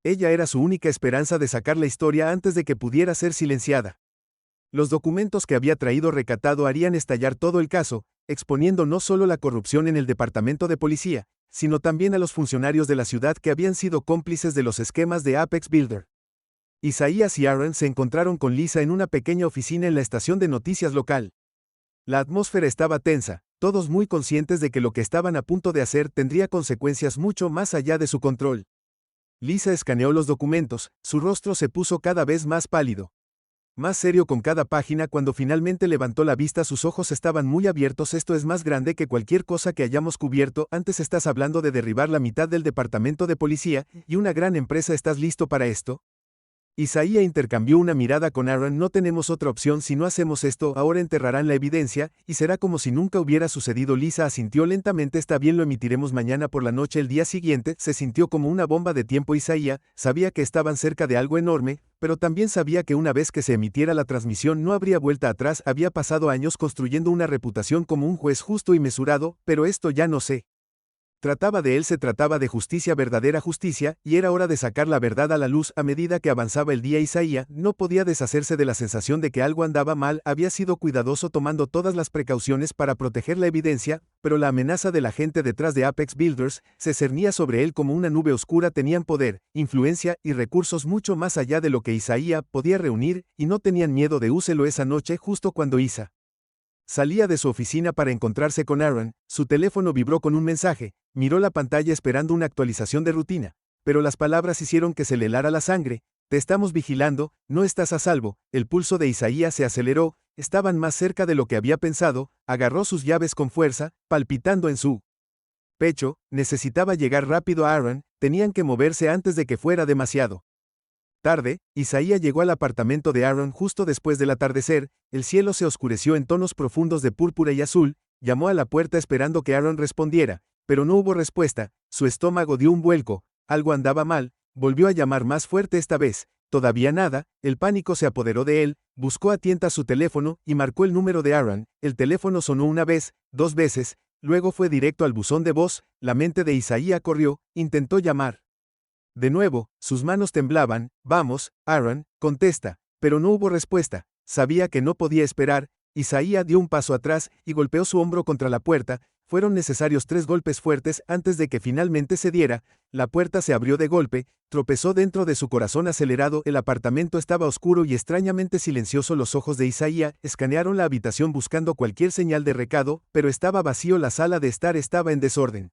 Ella era su única esperanza de sacar la historia antes de que pudiera ser silenciada. Los documentos que había traído recatado harían estallar todo el caso, exponiendo no solo la corrupción en el departamento de policía, sino también a los funcionarios de la ciudad que habían sido cómplices de los esquemas de Apex Builder. Isaías y Aaron se encontraron con Lisa en una pequeña oficina en la estación de noticias local. La atmósfera estaba tensa, todos muy conscientes de que lo que estaban a punto de hacer tendría consecuencias mucho más allá de su control. Lisa escaneó los documentos, su rostro se puso cada vez más pálido. Más serio con cada página. Cuando finalmente levantó la vista, sus ojos estaban muy abiertos. Esto es más grande que cualquier cosa que hayamos cubierto antes. Estás hablando de derribar la mitad del departamento de policía y una gran empresa. ¿Estás listo para esto? Isaías intercambió una mirada con Aaron. No tenemos otra opción. Si no hacemos esto, ahora enterrarán la evidencia, y será como si nunca hubiera sucedido. Lisa asintió lentamente. Está bien, lo emitiremos mañana por la noche. El día siguiente, se sintió como una bomba de tiempo. Isaías sabía que estaban cerca de algo enorme, pero también sabía que una vez que se emitiera la transmisión no habría vuelta atrás. Había pasado años construyendo una reputación como un juez justo y mesurado, pero esto ya no sé. Trataba de él, se trataba de justicia, verdadera justicia, y era hora de sacar la verdad a la luz. A medida que avanzaba el día, Isaías no podía deshacerse de la sensación de que algo andaba mal. Había sido cuidadoso tomando todas las precauciones para proteger la evidencia, pero la amenaza de la gente detrás de Apex Builders se cernía sobre él como una nube oscura. Tenían poder, influencia y recursos mucho más allá de lo que Isaías podía reunir, y no tenían miedo de úselo. Esa noche, justo cuando Isa salía de su oficina para encontrarse con Aaron, su teléfono vibró con un mensaje. Miró la pantalla esperando una actualización de rutina, pero las palabras hicieron que se le helara la sangre. Te estamos vigilando, no estás a salvo. El pulso de Isaías se aceleró, estaban más cerca de lo que había pensado. Agarró sus llaves con fuerza, palpitando en su pecho. Necesitaba llegar rápido a Aaron, tenían que moverse antes de que fuera demasiado tarde. Isaías llegó al apartamento de Aaron justo después del atardecer. El cielo se oscureció en tonos profundos de púrpura y azul. Llamó a la puerta esperando que Aaron respondiera, pero no hubo respuesta. Su estómago dio un vuelco, algo andaba mal. Volvió a llamar más fuerte esta vez, todavía nada. El pánico se apoderó de él. Buscó a tientas su teléfono y marcó el número de Aaron. El teléfono sonó una vez, dos veces, luego fue directo al buzón de voz. La mente de Isaías corrió, intentó llamar de nuevo, sus manos temblaban. Vamos, Aaron, contesta. Pero no hubo respuesta. Sabía que no podía esperar. Isaías dio un paso atrás y golpeó su hombro contra la puerta. Fueron necesarios 3 golpes fuertes antes de que finalmente cediera. La puerta se abrió de golpe, tropezó dentro de su corazón acelerado. El apartamento estaba oscuro y extrañamente silencioso. Los ojos de Isaías escanearon la habitación buscando cualquier señal de recado, pero estaba vacío. La sala de estar estaba en desorden.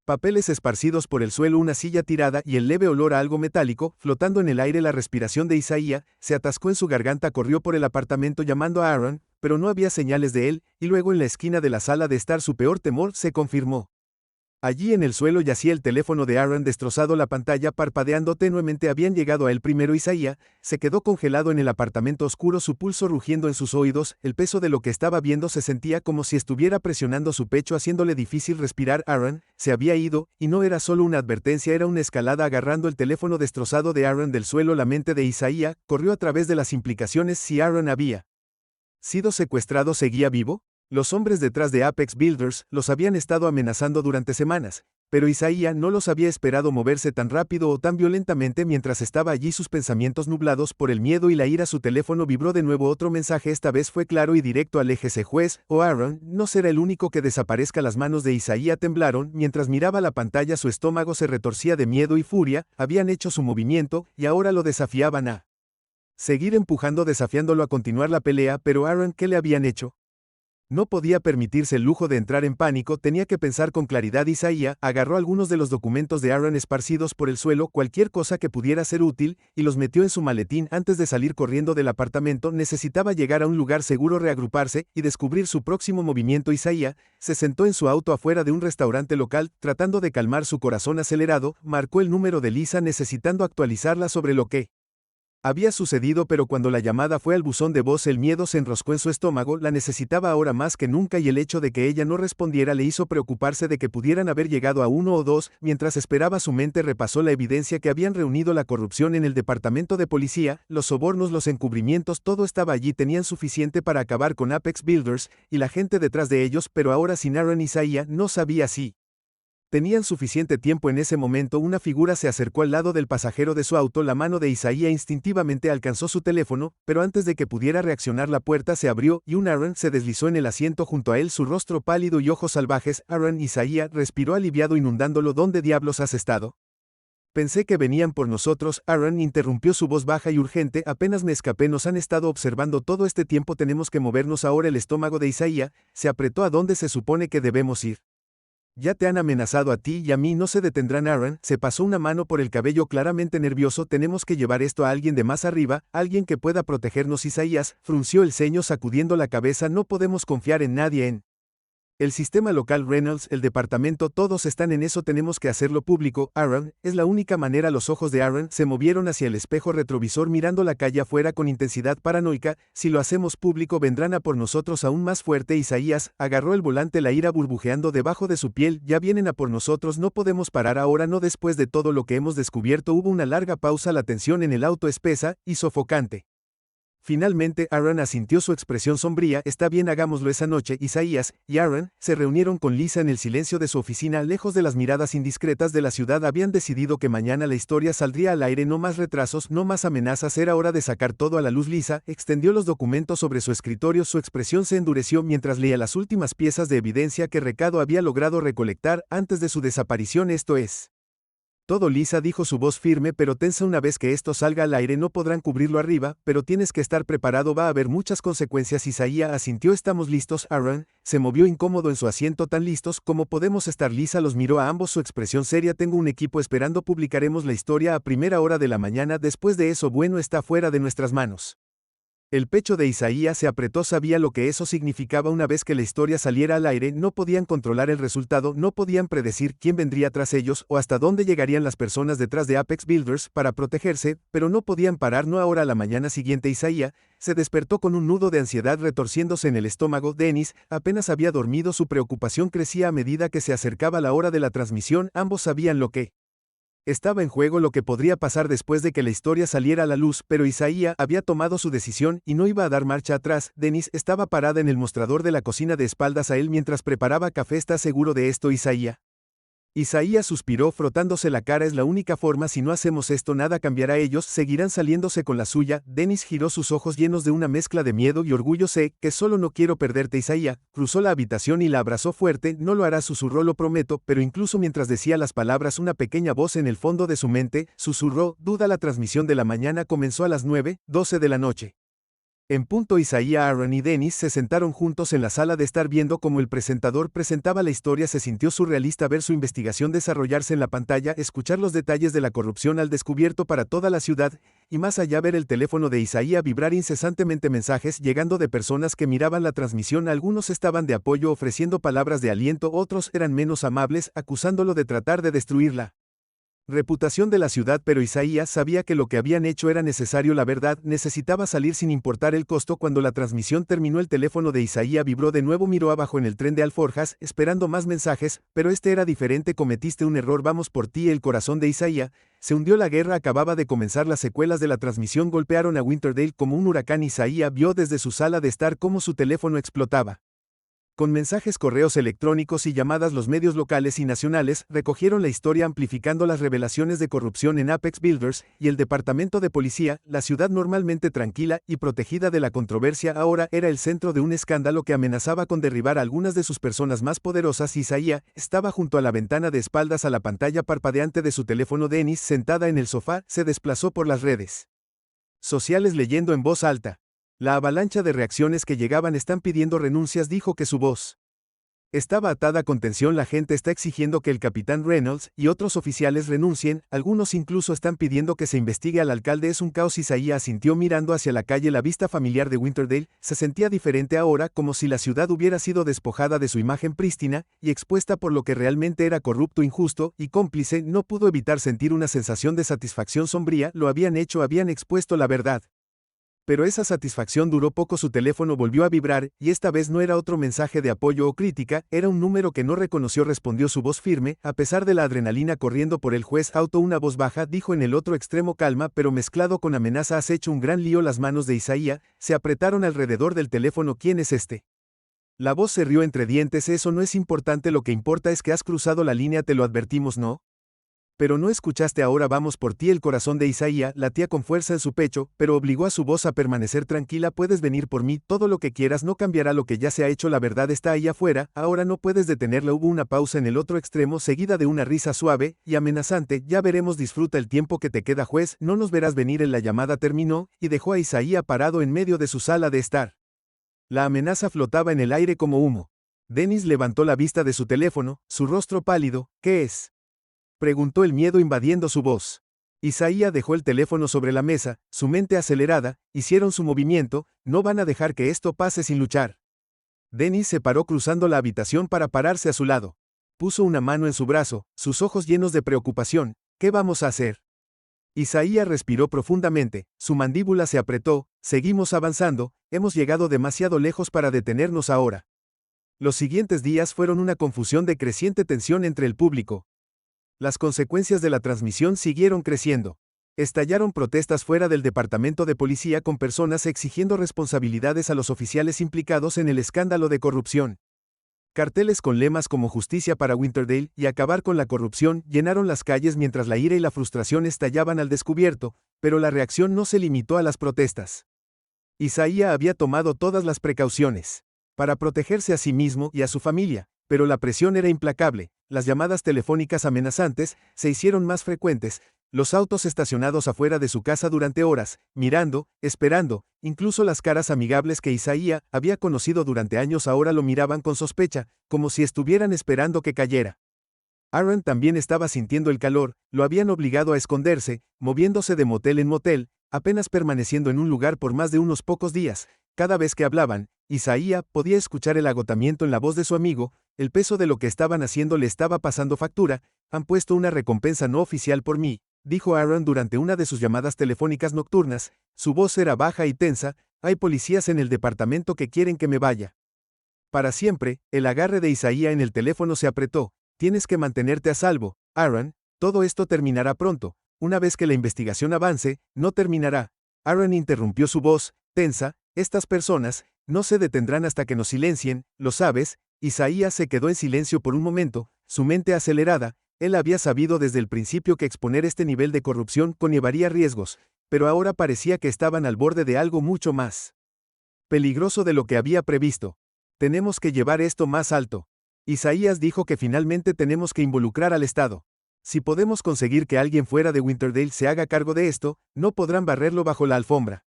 Papeles esparcidos por el suelo, una silla tirada y el leve olor a algo metálico flotando en el aire. La respiración de Isaías se atascó en su garganta. Corrió por el apartamento llamando a Aaron, pero no había señales de él, y luego en la esquina de la sala de estar su peor temor se confirmó. Allí en el suelo yacía el teléfono de Aaron destrozado, la pantalla parpadeando tenuemente. Habían llegado a él primero. Isaías se quedó congelado en el apartamento oscuro, su pulso rugiendo en sus oídos. El peso de lo que estaba viendo se sentía como si estuviera presionando su pecho, haciéndole difícil respirar. Aaron se había ido, y no era solo una advertencia, era una escalada. Agarrando el teléfono destrozado de Aaron del suelo, la mente de Isaías corrió a través de las implicaciones. Si Aaron había sido secuestrado, ¿seguía vivo? Los hombres detrás de Apex Builders los habían estado amenazando durante semanas, pero Isaías no los había esperado moverse tan rápido o tan violentamente. Mientras estaba allí, sus pensamientos nublados por el miedo y la ira, su teléfono vibró de nuevo. Otro mensaje, esta vez fue claro y directo al eje. Juez, o Aaron no será el único que desaparezca. Las manos de Isaías temblaron mientras miraba la pantalla, su estómago se retorcía de miedo y furia. Habían hecho su movimiento, y ahora lo desafiaban a seguir empujando, desafiándolo a continuar la pelea. Pero Aaron, ¿qué le habían hecho? No podía permitirse el lujo de entrar en pánico, tenía que pensar con claridad. Isaías agarró algunos de los documentos de Aaron esparcidos por el suelo, cualquier cosa que pudiera ser útil, y los metió en su maletín antes de salir corriendo del apartamento. Necesitaba llegar a un lugar seguro, reagruparse y descubrir su próximo movimiento. Isaías se sentó en su auto afuera de un restaurante local, tratando de calmar su corazón acelerado. Marcó el número de Lisa, necesitando actualizarla sobre lo que Había sucedido, pero cuando la llamada fue al buzón de voz el miedo se enroscó en su estómago, la necesitaba ahora más que nunca y el hecho de que ella no respondiera le hizo preocuparse de que pudieran haber llegado a uno o dos. Mientras esperaba, su mente repasó la evidencia que habían reunido: la corrupción en el departamento de policía, los sobornos, los encubrimientos, todo estaba allí. Tenían suficiente para acabar con Apex Builders y la gente detrás de ellos, pero ahora sin Aaron. Isaiah no sabía si tenían suficiente tiempo. En ese momento una figura se acercó al lado del pasajero de su auto. La mano de Isaiah instintivamente alcanzó su teléfono, pero antes de que pudiera reaccionar la puerta se abrió y un Aaron se deslizó en el asiento junto a él, su rostro pálido y ojos salvajes. Aaron. Isaiah respiró aliviado, inundándolo. ¿Dónde diablos has estado? Pensé que venían por nosotros. Aaron interrumpió, su voz baja y urgente. Apenas me escapé. Nos han estado observando todo este tiempo. Tenemos que movernos ahora. El estómago de Isaiah se apretó. ¿A dónde se supone que debemos ir? Ya te han amenazado a ti y a mí. No se detendrán. Aaron se pasó una mano por el cabello, claramente nervioso. Tenemos que llevar esto a alguien de más arriba, alguien que pueda protegernos. Isaías frunció el ceño sacudiendo la cabeza. No podemos confiar en nadie. En el sistema local, Reynolds, el departamento, todos están en eso. Tenemos que hacerlo público. Aaron, es la única manera. Los ojos de Aaron se movieron hacia el espejo retrovisor, mirando la calle afuera con intensidad paranoica. Si lo hacemos público, vendrán a por nosotros aún más fuerte. Isaías agarró el volante, la ira burbujeando debajo de su piel. Ya vienen a por nosotros. No podemos parar ahora, no después de todo lo que hemos descubierto. Hubo una larga pausa. La tensión en el auto espesa y sofocante. Finalmente Aaron asintió, su expresión sombría. Está bien, hagámoslo esa noche. Isaías y Aaron se reunieron con Lisa en el silencio de su oficina, lejos de las miradas indiscretas de la ciudad. Habían decidido que mañana la historia saldría al aire. No más retrasos, no más amenazas. Era hora de sacar todo a la luz. Lisa extendió los documentos sobre su escritorio. Su expresión se endureció mientras leía las últimas piezas de evidencia que Recado había logrado recolectar antes de su desaparición. Esto es todo, Lisa, dijo, su voz firme pero tensa. Una vez que esto salga al aire no podrán cubrirlo arriba, pero tienes que estar preparado, va a haber muchas consecuencias. Isaías asintió. Estamos listos. Aaron se movió incómodo en su asiento. ¿Tan listos como podemos estar? Lisa los miró a ambos, su expresión seria. Tengo un equipo esperando. Publicaremos la historia a primera hora de la mañana. Después de eso, bueno, está fuera de nuestras manos. El pecho de Isaías se apretó. Sabía lo que eso significaba. Una vez que la historia saliera al aire, no podían controlar el resultado, no podían predecir quién vendría tras ellos o hasta dónde llegarían las personas detrás de Apex Builders para protegerse, pero no podían parar. No ahora. A la mañana siguiente Isaías se despertó con un nudo de ansiedad retorciéndose en el estómago. Dennis apenas había dormido. Su preocupación crecía a medida que se acercaba la hora de la transmisión. Ambos sabían lo que estaba en juego, lo que podría pasar después de que la historia saliera a la luz, pero Isaías había tomado su decisión y no iba a dar marcha atrás. Dennis estaba parada en el mostrador de la cocina de espaldas a él mientras preparaba café. ¿Estás seguro de esto, Isaías? Isaías suspiró frotándose la cara. Es la única forma. Si no hacemos esto, nada cambiará. Ellos seguirán saliéndose con la suya. Dennis giró sus ojos llenos de una mezcla de miedo y orgullo. Sé que solo no quiero perderte. Isaías cruzó la habitación y la abrazó fuerte. No lo hará, susurró, lo prometo. Pero incluso mientras decía las palabras, una pequeña voz en el fondo de su mente susurró: duda. La transmisión de la mañana comenzó a las 9:12 de la noche. En punto, Isaías, Aaron y Dennis se sentaron juntos en la sala de estar viendo cómo el presentador presentaba la historia. Se sintió surrealista ver su investigación desarrollarse en la pantalla, escuchar los detalles de la corrupción al descubierto para toda la ciudad, y más allá ver el teléfono de Isaías vibrar incesantemente, mensajes llegando de personas que miraban la transmisión. Algunos estaban de apoyo ofreciendo palabras de aliento, otros eran menos amables, acusándolo de tratar de destruirla reputación de la ciudad, pero Isaías sabía que lo que habían hecho era necesario. La verdad necesitaba salir sin importar el costo. Cuando la transmisión terminó, el teléfono de Isaías vibró de nuevo. Miró abajo en el tren de alforjas, esperando más mensajes, pero este era diferente. Cometiste un error, vamos por ti. El corazón de Isaías se hundió. La guerra acababa de comenzar. Las secuelas de la transmisión golpearon a Winterdale como un huracán. Isaías vio desde su sala de estar cómo su teléfono explotaba. Con mensajes, correos electrónicos y llamadas, los medios locales y nacionales recogieron la historia, amplificando las revelaciones de corrupción en Apex Builders y el departamento de policía. La ciudad, normalmente tranquila y protegida de la controversia, ahora era el centro de un escándalo que amenazaba con derribar a algunas de sus personas más poderosas. Isaías estaba junto a la ventana, de espaldas a la pantalla parpadeante de su teléfono. Dennis, sentada en el sofá, se desplazó por las redes sociales leyendo en voz alta. La avalancha de reacciones que llegaban están pidiendo renuncias, dijo que su voz Estaba atada con tensión. La gente está exigiendo que el capitán Reynolds y otros oficiales renuncien, algunos incluso están pidiendo que se investigue al alcalde. Es un caos. Isaiah asintió mirando hacia la calle. La vista familiar de Winterdale se sentía diferente ahora, como si la ciudad hubiera sido despojada de su imagen prístina y expuesta por lo que realmente era corrupto, injusto y cómplice. No pudo evitar sentir una sensación de satisfacción sombría. Lo habían hecho, habían expuesto la verdad. Pero esa satisfacción duró poco. Su teléfono volvió a vibrar, y esta vez no era otro mensaje de apoyo o crítica, era un número que no reconoció. Respondió su voz firme, a pesar de la adrenalina corriendo por el juez auto. Una voz baja dijo en el otro extremo, calma pero mezclado con amenaza: has hecho un gran lío. Las manos de Isaiah se apretaron alrededor del teléfono. ¿Quién es este? La voz se rió entre dientes. Eso no es importante, lo que importa es que has cruzado la línea, te lo advertimos, ¿no? Pero no escuchaste. Ahora vamos por ti. El corazón de Isaiah latía con fuerza en su pecho, pero obligó a su voz a permanecer tranquila. Puedes venir por mí, todo lo que quieras, no cambiará lo que ya se ha hecho. La verdad está ahí afuera, ahora no puedes detenerla. Hubo una pausa en el otro extremo, seguida de una risa suave y amenazante. Ya veremos, disfruta el tiempo que te queda, juez, no nos verás venir. La llamada terminó, y dejó a Isaiah parado en medio de su sala de estar. La amenaza flotaba en el aire como humo. Dennis levantó la vista de su teléfono, su rostro pálido. ¿Qué es?, preguntó, el miedo invadiendo su voz. Isaiah dejó el teléfono sobre la mesa, su mente acelerada. Hicieron su movimiento, no van a dejar que esto pase sin luchar. Dennis se paró cruzando la habitación para pararse a su lado. Puso una mano en su brazo, sus ojos llenos de preocupación. ¿Qué vamos a hacer? Isaiah respiró profundamente, su mandíbula se apretó. Seguimos avanzando, hemos llegado demasiado lejos para detenernos ahora. Los siguientes días fueron una confusión de creciente tensión entre el público. Las consecuencias de la transmisión siguieron creciendo. Estallaron protestas fuera del departamento de policía, con personas exigiendo responsabilidades a los oficiales implicados en el escándalo de corrupción. Carteles con lemas como "Justicia para Winterdale" y "Acabar con la corrupción" llenaron las calles mientras la ira y la frustración estallaban al descubierto, pero la reacción no se limitó a las protestas. Isaiah había tomado todas las precauciones para protegerse a sí mismo y a su familia, pero la presión era implacable. Las llamadas telefónicas amenazantes se hicieron más frecuentes, los autos estacionados afuera de su casa durante horas, mirando, esperando. Incluso las caras amigables que Isaiah había conocido durante años ahora lo miraban con sospecha, como si estuvieran esperando que cayera. Aaron también estaba sintiendo el calor. Lo habían obligado a esconderse, moviéndose de motel en motel, apenas permaneciendo en un lugar por más de unos pocos días. Cada vez que hablaban, Isaiah podía escuchar el agotamiento en la voz de su amigo. El peso de lo que estaban haciendo le estaba pasando factura. Han puesto una recompensa no oficial por mí, dijo Aaron durante una de sus llamadas telefónicas nocturnas. Su voz era baja y tensa. Hay policías en el departamento que quieren que me vaya. Para siempre. El agarre de Isaiah en el teléfono se apretó. Tienes que mantenerte a salvo, Aaron. Todo esto terminará pronto. Una vez que la investigación avance, no terminará. Aaron interrumpió, su voz tensa. Estas personas no se detendrán hasta que nos silencien, ¿lo sabes? Isaiah se quedó en silencio por un momento, su mente acelerada. Él había sabido desde el principio que exponer este nivel de corrupción conllevaría riesgos, pero ahora parecía que estaban al borde de algo mucho más peligroso de lo que había previsto. Tenemos que llevar esto más alto. Isaiah dijo que finalmente tenemos que involucrar al Estado. Si podemos conseguir que alguien fuera de Winterdale se haga cargo de esto, no podrán barrerlo bajo la alfombra.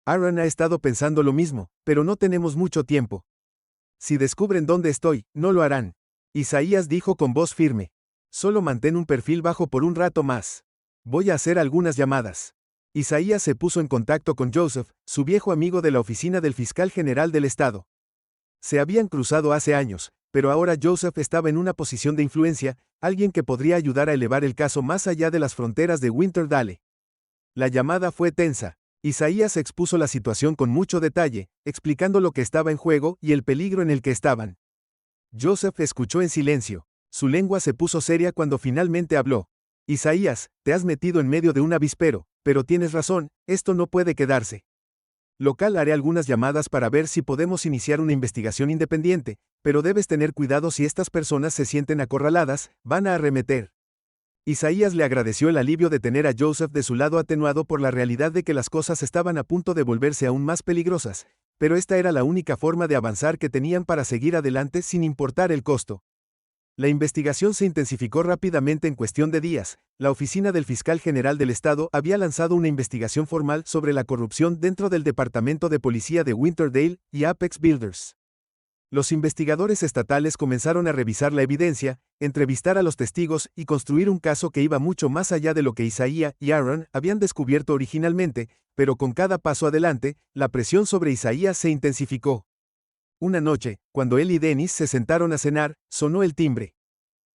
Aaron ha estado pensando lo mismo, pero no tenemos mucho tiempo. Si descubren dónde estoy, no lo harán. Isaiah dijo con voz firme. Solo mantén un perfil bajo por un rato más. Voy a hacer algunas llamadas. Isaiah se puso en contacto con Joseph, su viejo amigo de la oficina del fiscal general del estado. Se habían cruzado hace años, pero ahora Joseph estaba en una posición de influencia, alguien que podría ayudar a elevar el caso más allá de las fronteras de Winterdale. La llamada fue tensa. Isaiah expuso la situación con mucho detalle, explicando lo que estaba en juego y el peligro en el que estaban. Joseph escuchó en silencio. Su lengua se puso seria cuando finalmente habló. Isaiah, te has metido en medio de un avispero, pero tienes razón, esto no puede quedarse. Local, haré algunas llamadas para ver si podemos iniciar una investigación independiente, pero debes tener cuidado. Si estas personas se sienten acorraladas, van a arremeter. Isaiah le agradeció el alivio de tener a Joseph de su lado, atenuado por la realidad de que las cosas estaban a punto de volverse aún más peligrosas, pero esta era la única forma de avanzar que tenían para seguir adelante sin importar el costo. La investigación se intensificó rápidamente. En cuestión de días, la oficina del fiscal general del estado había lanzado una investigación formal sobre la corrupción dentro del departamento de policía de Winterdale y Apex Builders. Los investigadores estatales comenzaron a revisar la evidencia, entrevistar a los testigos y construir un caso que iba mucho más allá de lo que Isaiah y Aaron habían descubierto originalmente, pero con cada paso adelante, la presión sobre Isaiah se intensificó. Una noche, cuando él y Dennis se sentaron a cenar, sonó el timbre.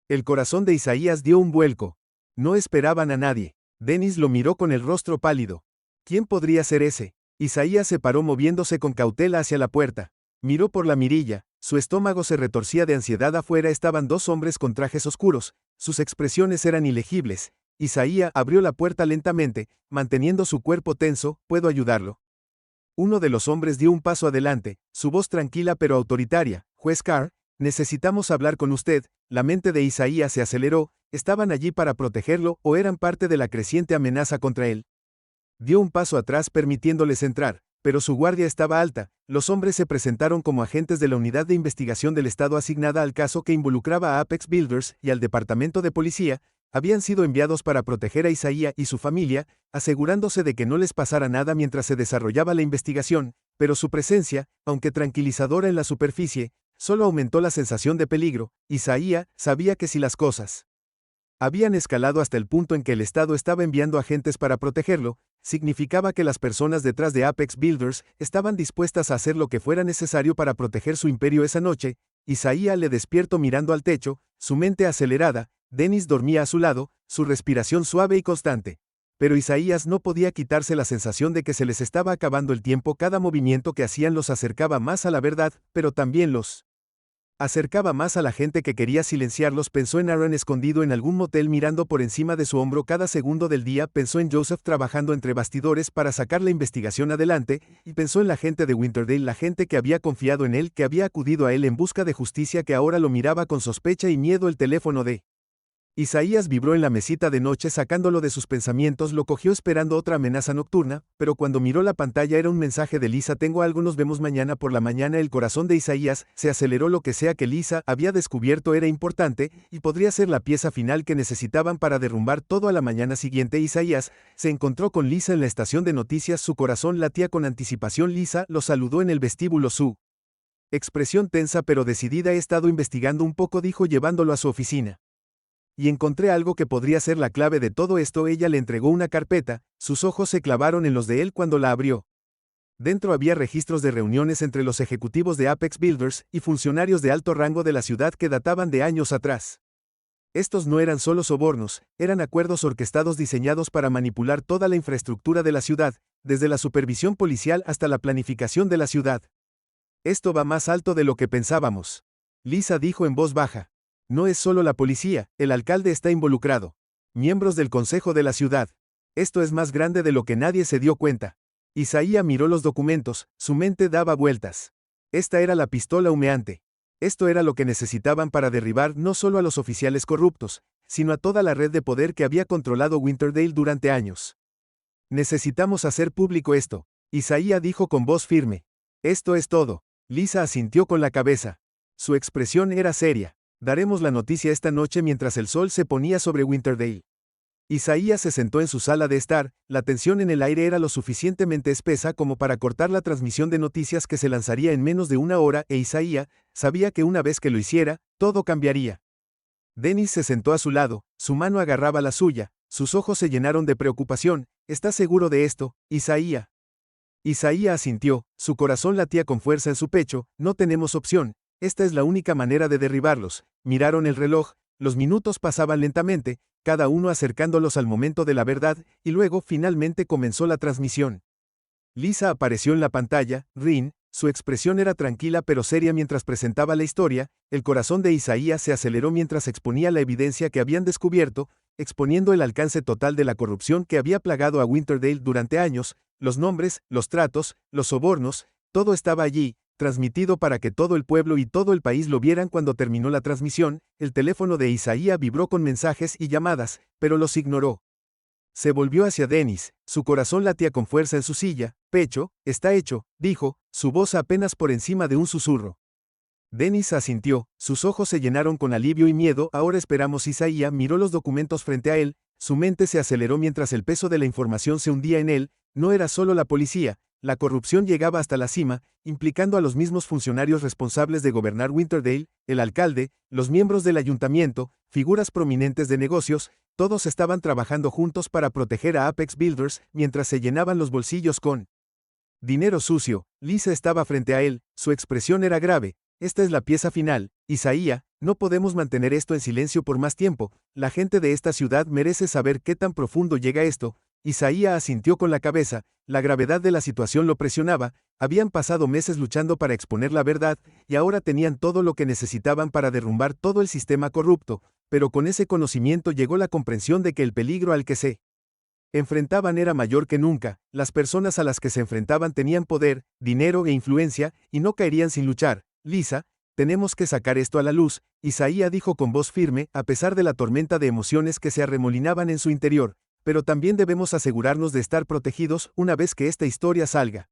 El corazón de Isaías dio un vuelco. No esperaban a nadie. Dennis lo miró con el rostro pálido. ¿Quién podría ser ese? Isaías se paró moviéndose con cautela hacia la puerta. Miró por la mirilla, su estómago se retorcía de ansiedad. Afuera estaban dos hombres con trajes oscuros, sus expresiones eran ilegibles. Isaías abrió la puerta lentamente, manteniendo su cuerpo tenso. ¿Puedo ayudarlo? Uno de los hombres dio un paso adelante, su voz tranquila pero autoritaria. Juez Carr, necesitamos hablar con usted. La mente de Isaías se aceleró. ¿Estaban allí para protegerlo o eran parte de la creciente amenaza contra él? Dio un paso atrás permitiéndoles entrar, pero su guardia estaba alta. Los hombres se presentaron como agentes de la unidad de investigación del Estado asignada al caso que involucraba a Apex Builders y al departamento de policía. Habían sido enviados para proteger a Isaiah y su familia, asegurándose de que no les pasara nada mientras se desarrollaba la investigación, pero su presencia, aunque tranquilizadora en la superficie, solo aumentó la sensación de peligro. Isaiah sabía que si las cosas habían escalado hasta el punto en que el Estado estaba enviando agentes para protegerlo, significaba que las personas detrás de Apex Builders estaban dispuestas a hacer lo que fuera necesario para proteger su imperio esa noche. Isaiah le despiertó mirando al techo, su mente acelerada. Dennis dormía a su lado, su respiración suave y constante. Pero Isaías no podía quitarse la sensación de que se les estaba acabando el tiempo. Cada movimiento que hacían los acercaba más a la verdad, pero también los acercaba más a la gente que quería silenciarlos. Pensó en Aaron escondido en algún motel mirando por encima de su hombro cada segundo del día. Pensó en Joseph trabajando entre bastidores para sacar la investigación adelante, y pensó en la gente de Winterdale, la gente que había confiado en él, que había acudido a él en busca de justicia, que ahora lo miraba con sospecha y miedo. El teléfono de Isaías vibró en la mesita de noche sacándolo de sus pensamientos. Lo cogió esperando otra amenaza nocturna, pero cuando miró la pantalla era un mensaje de Lisa. Tengo algo, nos vemos mañana por la mañana. El corazón de Isaías se aceleró. Lo que sea que Lisa había descubierto era importante, y podría ser la pieza final que necesitaban para derrumbar todo. A la mañana siguiente Isaías se encontró con Lisa en la estación de noticias. Su corazón latía con anticipación. Lisa lo saludó en el vestíbulo. Su expresión tensa pero decidida. He estado investigando un poco, dijo llevándolo a su oficina. Y encontré algo que podría ser la clave de todo esto. Ella le entregó una carpeta, sus ojos se clavaron en los de él cuando la abrió. Dentro había registros de reuniones entre los ejecutivos de Apex Builders y funcionarios de alto rango de la ciudad que databan de años atrás. Estos no eran solo sobornos, eran acuerdos orquestados diseñados para manipular toda la infraestructura de la ciudad, desde la supervisión policial hasta la planificación de la ciudad. Esto va más alto de lo que pensábamos. Lisa dijo en voz baja. No es solo la policía, el alcalde está involucrado. Miembros del consejo de la ciudad. Esto es más grande de lo que nadie se dio cuenta. Isaías miró los documentos, su mente daba vueltas. Esta era la pistola humeante. Esto era lo que necesitaban para derribar no solo a los oficiales corruptos, sino a toda la red de poder que había controlado Winterdale durante años. Necesitamos hacer público esto, Isaías dijo con voz firme. Esto es todo. Lisa asintió con la cabeza. Su expresión era seria. Daremos la noticia esta noche mientras el sol se ponía sobre Winterdale. Isaías se sentó en su sala de estar. La tensión en el aire era lo suficientemente espesa como para cortar la transmisión de noticias que se lanzaría en menos de una hora, e Isaías sabía que una vez que lo hiciera, todo cambiaría. Dennis se sentó a su lado, su mano agarraba la suya, sus ojos se llenaron de preocupación. ¿Estás seguro de esto, Isaías? Isaías asintió, su corazón latía con fuerza en su pecho. No tenemos opción. Esta es la única manera de derribarlos. Miraron el reloj, los minutos pasaban lentamente, cada uno acercándolos al momento de la verdad, y luego finalmente comenzó la transmisión. Lisa apareció en la pantalla. Rin, su expresión era tranquila pero seria mientras presentaba la historia. El corazón de Isaías se aceleró mientras exponía la evidencia que habían descubierto, exponiendo el alcance total de la corrupción que había plagado a Winterdale durante años. Los nombres, los tratos, los sobornos, todo estaba allí, transmitido para que todo el pueblo y todo el país lo vieran. Cuando terminó la transmisión, el teléfono de Isaías vibró con mensajes y llamadas, pero los ignoró. Se volvió hacia Dennis, su corazón latía con fuerza en su silla. Pecho, está hecho, dijo, su voz apenas por encima de un susurro. Dennis asintió, sus ojos se llenaron con alivio y miedo. Ahora esperamos. Isaías miró los documentos frente a él, su mente se aceleró mientras el peso de la información se hundía en él. No era solo la policía, la corrupción llegaba hasta la cima, implicando a los mismos funcionarios responsables de gobernar Winterdale, el alcalde, los miembros del ayuntamiento, figuras prominentes de negocios, todos estaban trabajando juntos para proteger a Apex Builders mientras se llenaban los bolsillos con dinero sucio. Lisa estaba frente a él, su expresión era grave. Esta es la pieza final, Isaías, no podemos mantener esto en silencio por más tiempo, la gente de esta ciudad merece saber qué tan profundo llega esto. Isaías asintió con la cabeza, la gravedad de la situación lo presionaba, habían pasado meses luchando para exponer la verdad, y ahora tenían todo lo que necesitaban para derrumbar todo el sistema corrupto, pero con ese conocimiento llegó la comprensión de que el peligro al que se enfrentaban era mayor que nunca, las personas a las que se enfrentaban tenían poder, dinero e influencia, y no caerían sin luchar. Lisa, tenemos que sacar esto a la luz, Isaías dijo con voz firme, a pesar de la tormenta de emociones que se arremolinaban en su interior, pero también debemos asegurarnos de estar protegidos una vez que esta historia salga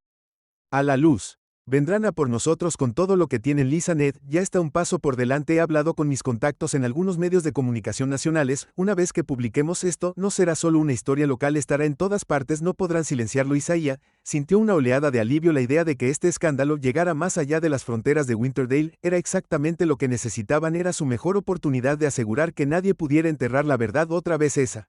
a la luz. Vendrán a por nosotros con todo lo que tienen. Lisa Ned ya está un paso por delante. He hablado con mis contactos en algunos medios de comunicación nacionales. Una vez que publiquemos esto, no será solo una historia local, estará en todas partes, no podrán silenciarlo. Isaías sintió una oleada de alivio. La idea de que este escándalo llegara más allá de las fronteras de Winterdale era exactamente lo que necesitaban, era su mejor oportunidad de asegurar que nadie pudiera enterrar la verdad otra vez. Esa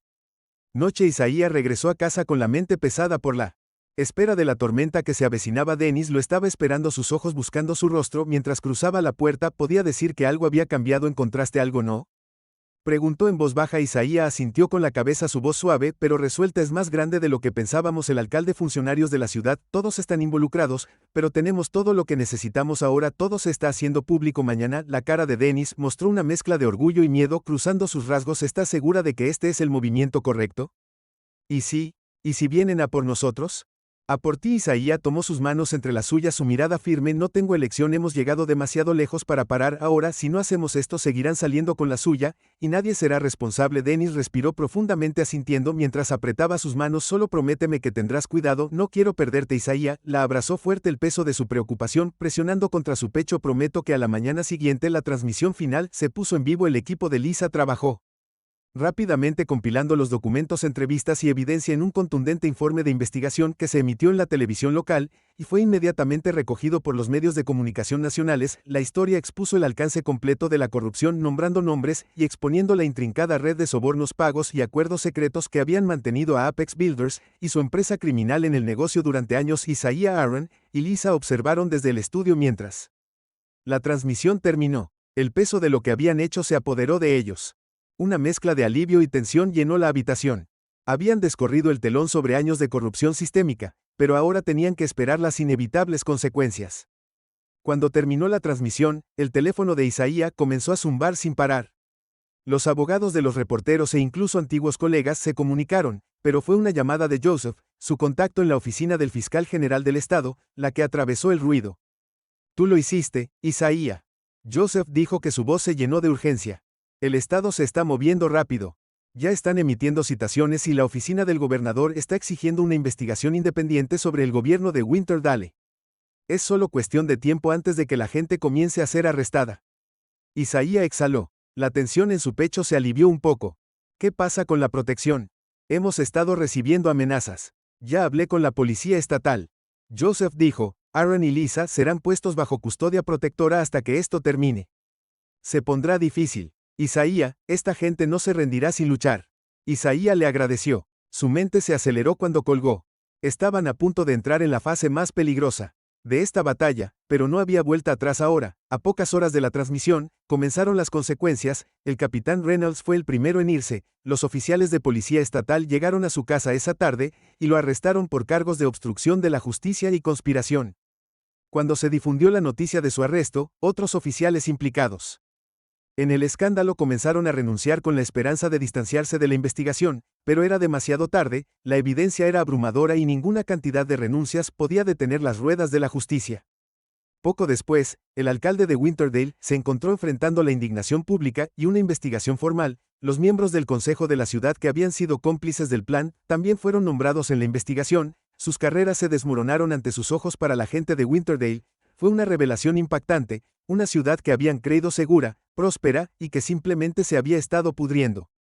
noche Isaías regresó a casa con la mente pesada por la espera de la tormenta que se avecinaba. Dennis lo estaba esperando, sus ojos buscando su rostro mientras cruzaba la puerta. ¿Podía decir que algo había cambiado? ¿Encontraste algo, no? Preguntó en voz baja. Isaías asintió con la cabeza, su voz suave pero resuelta. Es más grande de lo que pensábamos. El alcalde, funcionarios de la ciudad, todos están involucrados, pero tenemos todo lo que necesitamos ahora. Todo se está haciendo público mañana. La cara de Dennis mostró una mezcla de orgullo y miedo cruzando sus rasgos. ¿Estás segura de que este es el movimiento correcto? ¿Y si vienen a por nosotros? A por ti. Isaías tomó sus manos entre las suyas, su mirada firme. No tengo elección, hemos llegado demasiado lejos para parar ahora. Si no hacemos esto, seguirán saliendo con la suya, y nadie será responsable. Dennis respiró profundamente asintiendo mientras apretaba sus manos. Solo prométeme que tendrás cuidado, no quiero perderte. Isaías la abrazó fuerte, el peso de su preocupación presionando contra su pecho. Prometo que a la mañana siguiente la transmisión final se puso en vivo. El equipo de Lisa trabajó rápidamente compilando los documentos, entrevistas y evidencia en un contundente informe de investigación que se emitió en la televisión local y fue inmediatamente recogido por los medios de comunicación nacionales. La historia expuso el alcance completo de la corrupción, nombrando nombres y exponiendo la intrincada red de sobornos, pagos y acuerdos secretos que habían mantenido a Apex Builders y su empresa criminal en el negocio durante años. Isaías, Aaron y Lisa observaron desde el estudio mientras la transmisión terminó. El peso de lo que habían hecho se apoderó de ellos. Una mezcla de alivio y tensión llenó la habitación. Habían descorrido el telón sobre años de corrupción sistémica, pero ahora tenían que esperar las inevitables consecuencias. Cuando terminó la transmisión, el teléfono de Isaías comenzó a zumbar sin parar. Los abogados de los reporteros e incluso antiguos colegas se comunicaron, pero fue una llamada de Joseph, su contacto en la oficina del fiscal general del estado, la que atravesó el ruido. Tú lo hiciste, Isaías. Joseph dijo que su voz se llenó de urgencia. El estado se está moviendo rápido. Ya están emitiendo citaciones y la oficina del gobernador está exigiendo una investigación independiente sobre el gobierno de Winterdale. Es solo cuestión de tiempo antes de que la gente comience a ser arrestada. Isaías exhaló. La tensión en su pecho se alivió un poco. ¿Qué pasa con la protección? Hemos estado recibiendo amenazas. Ya hablé con la policía estatal. Joseph dijo, Aaron y Lisa serán puestos bajo custodia protectora hasta que esto termine. Se pondrá difícil. Isaías, esta gente no se rendirá sin luchar. Isaías le agradeció. Su mente se aceleró cuando colgó. Estaban a punto de entrar en la fase más peligrosa de esta batalla, pero no había vuelta atrás ahora. A pocas horas de la transmisión, comenzaron las consecuencias. El capitán Reynolds fue el primero en irse. Los oficiales de policía estatal llegaron a su casa esa tarde y lo arrestaron por cargos de obstrucción de la justicia y conspiración. Cuando se difundió la noticia de su arresto, otros oficiales implicados en el escándalo comenzaron a renunciar con la esperanza de distanciarse de la investigación, pero era demasiado tarde, la evidencia era abrumadora y ninguna cantidad de renuncias podía detener las ruedas de la justicia. Poco después, el alcalde de Winterdale se encontró enfrentando la indignación pública y una investigación formal. Los miembros del consejo de la ciudad que habían sido cómplices del plan también fueron nombrados en la investigación. Sus carreras se desmoronaron ante sus ojos. Para la gente de Winterdale, fue una revelación impactante, una ciudad que habían creído segura, próspera y que simplemente se había estado pudriendo.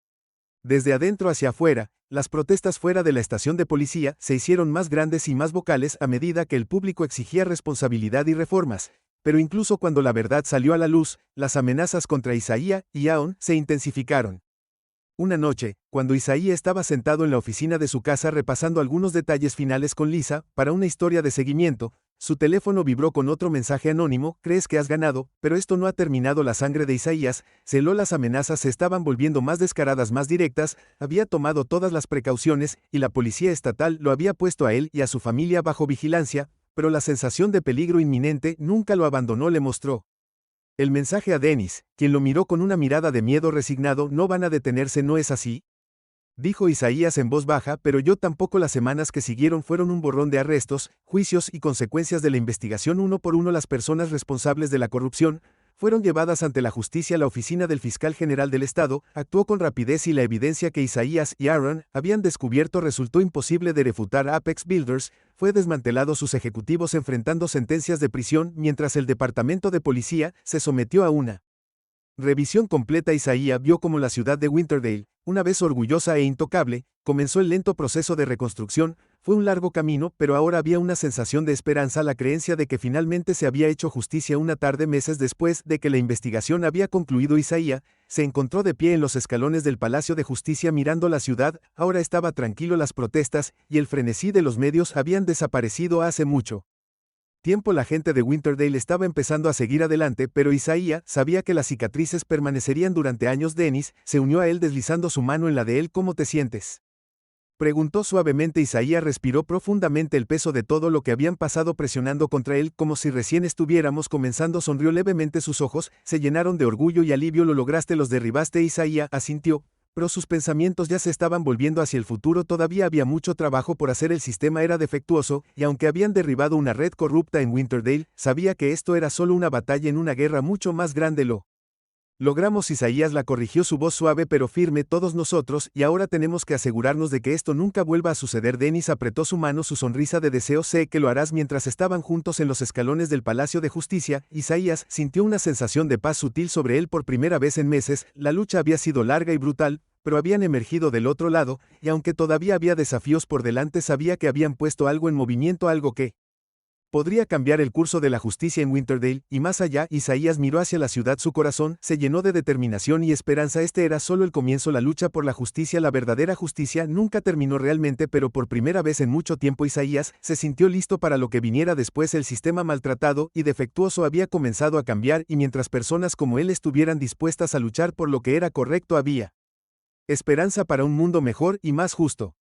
Desde adentro hacia afuera, las protestas fuera de la estación de policía se hicieron más grandes y más vocales a medida que el público exigía responsabilidad y reformas. Pero incluso cuando la verdad salió a la luz, las amenazas contra Isaiah y Aaron se intensificaron. Una noche, cuando Isaiah estaba sentado en la oficina de su casa repasando algunos detalles finales con Lisa, para una historia de seguimiento, su teléfono vibró con otro mensaje anónimo: crees que has ganado, pero esto no ha terminado. La sangre de Isaías se heló, las amenazas se estaban volviendo más descaradas, más directas, había tomado todas las precauciones, y la policía estatal lo había puesto a él y a su familia bajo vigilancia, pero la sensación de peligro inminente nunca lo abandonó. Le mostró el mensaje a Dennis, quien lo miró con una mirada de miedo resignado. No van a detenerse, ¿no es así?, dijo Isaías en voz baja, pero yo tampoco. Las semanas que siguieron fueron un borrón de arrestos, juicios y consecuencias de la investigación. Uno por uno las personas responsables de la corrupción fueron llevadas ante la justicia. La oficina del fiscal general del estado actuó con rapidez y la evidencia que Isaías y Aaron habían descubierto resultó imposible de refutar. Apex Builders fue desmantelado, sus ejecutivos enfrentando sentencias de prisión, mientras el departamento de policía se sometió a una revisión completa. Isaiah vio cómo la ciudad de Winterdale, una vez orgullosa e intocable, comenzó el lento proceso de reconstrucción. Fue un largo camino, pero ahora había una sensación de esperanza, la creencia de que finalmente se había hecho justicia. Una tarde, meses después de que la investigación había concluido, Isaiah se encontró de pie en los escalones del Palacio de Justicia mirando la ciudad. Ahora estaba tranquilo, las protestas y el frenesí de los medios habían desaparecido hace mucho tiempo. La gente de Winterdale estaba empezando a seguir adelante, pero Isaiah sabía que las cicatrices permanecerían durante años. Dennis se unió a él deslizando su mano en la de él. ¿Cómo te sientes?, preguntó suavemente. Isaiah respiró profundamente, el peso de todo lo que habían pasado presionando contra él, como si recién estuviéramos comenzando. Sonrió levemente, sus ojos se llenaron de orgullo y alivio. Lo lograste, los derribaste. Isaiah asintió, pero sus pensamientos ya se estaban volviendo hacia el futuro. Todavía había mucho trabajo por hacer, el sistema era defectuoso, y aunque habían derribado una red corrupta en Winterdale, sabía que esto era solo una batalla en una guerra mucho más grande. Lo logramos. Isaías la corrigió, su voz suave pero firme, todos nosotros, y ahora tenemos que asegurarnos de que esto nunca vuelva a suceder. Dennis apretó su mano, su sonrisa de deseo. Sé que lo harás. Mientras estaban juntos en los escalones del Palacio de Justicia, Isaías sintió una sensación de paz sutil sobre él por primera vez en meses. La lucha había sido larga y brutal, pero habían emergido del otro lado, y aunque todavía había desafíos por delante, sabía que habían puesto algo en movimiento, algo que podría cambiar el curso de la justicia en Winterdale, y más allá. Isaías miró hacia la ciudad, su corazón se llenó de determinación y esperanza. Este era solo el comienzo, la lucha por la justicia, la verdadera justicia, nunca terminó realmente, pero por primera vez en mucho tiempo Isaías se sintió listo para lo que viniera después. El sistema maltratado y defectuoso había comenzado a cambiar, y mientras personas como él estuvieran dispuestas a luchar por lo que era correcto, había esperanza para un mundo mejor y más justo.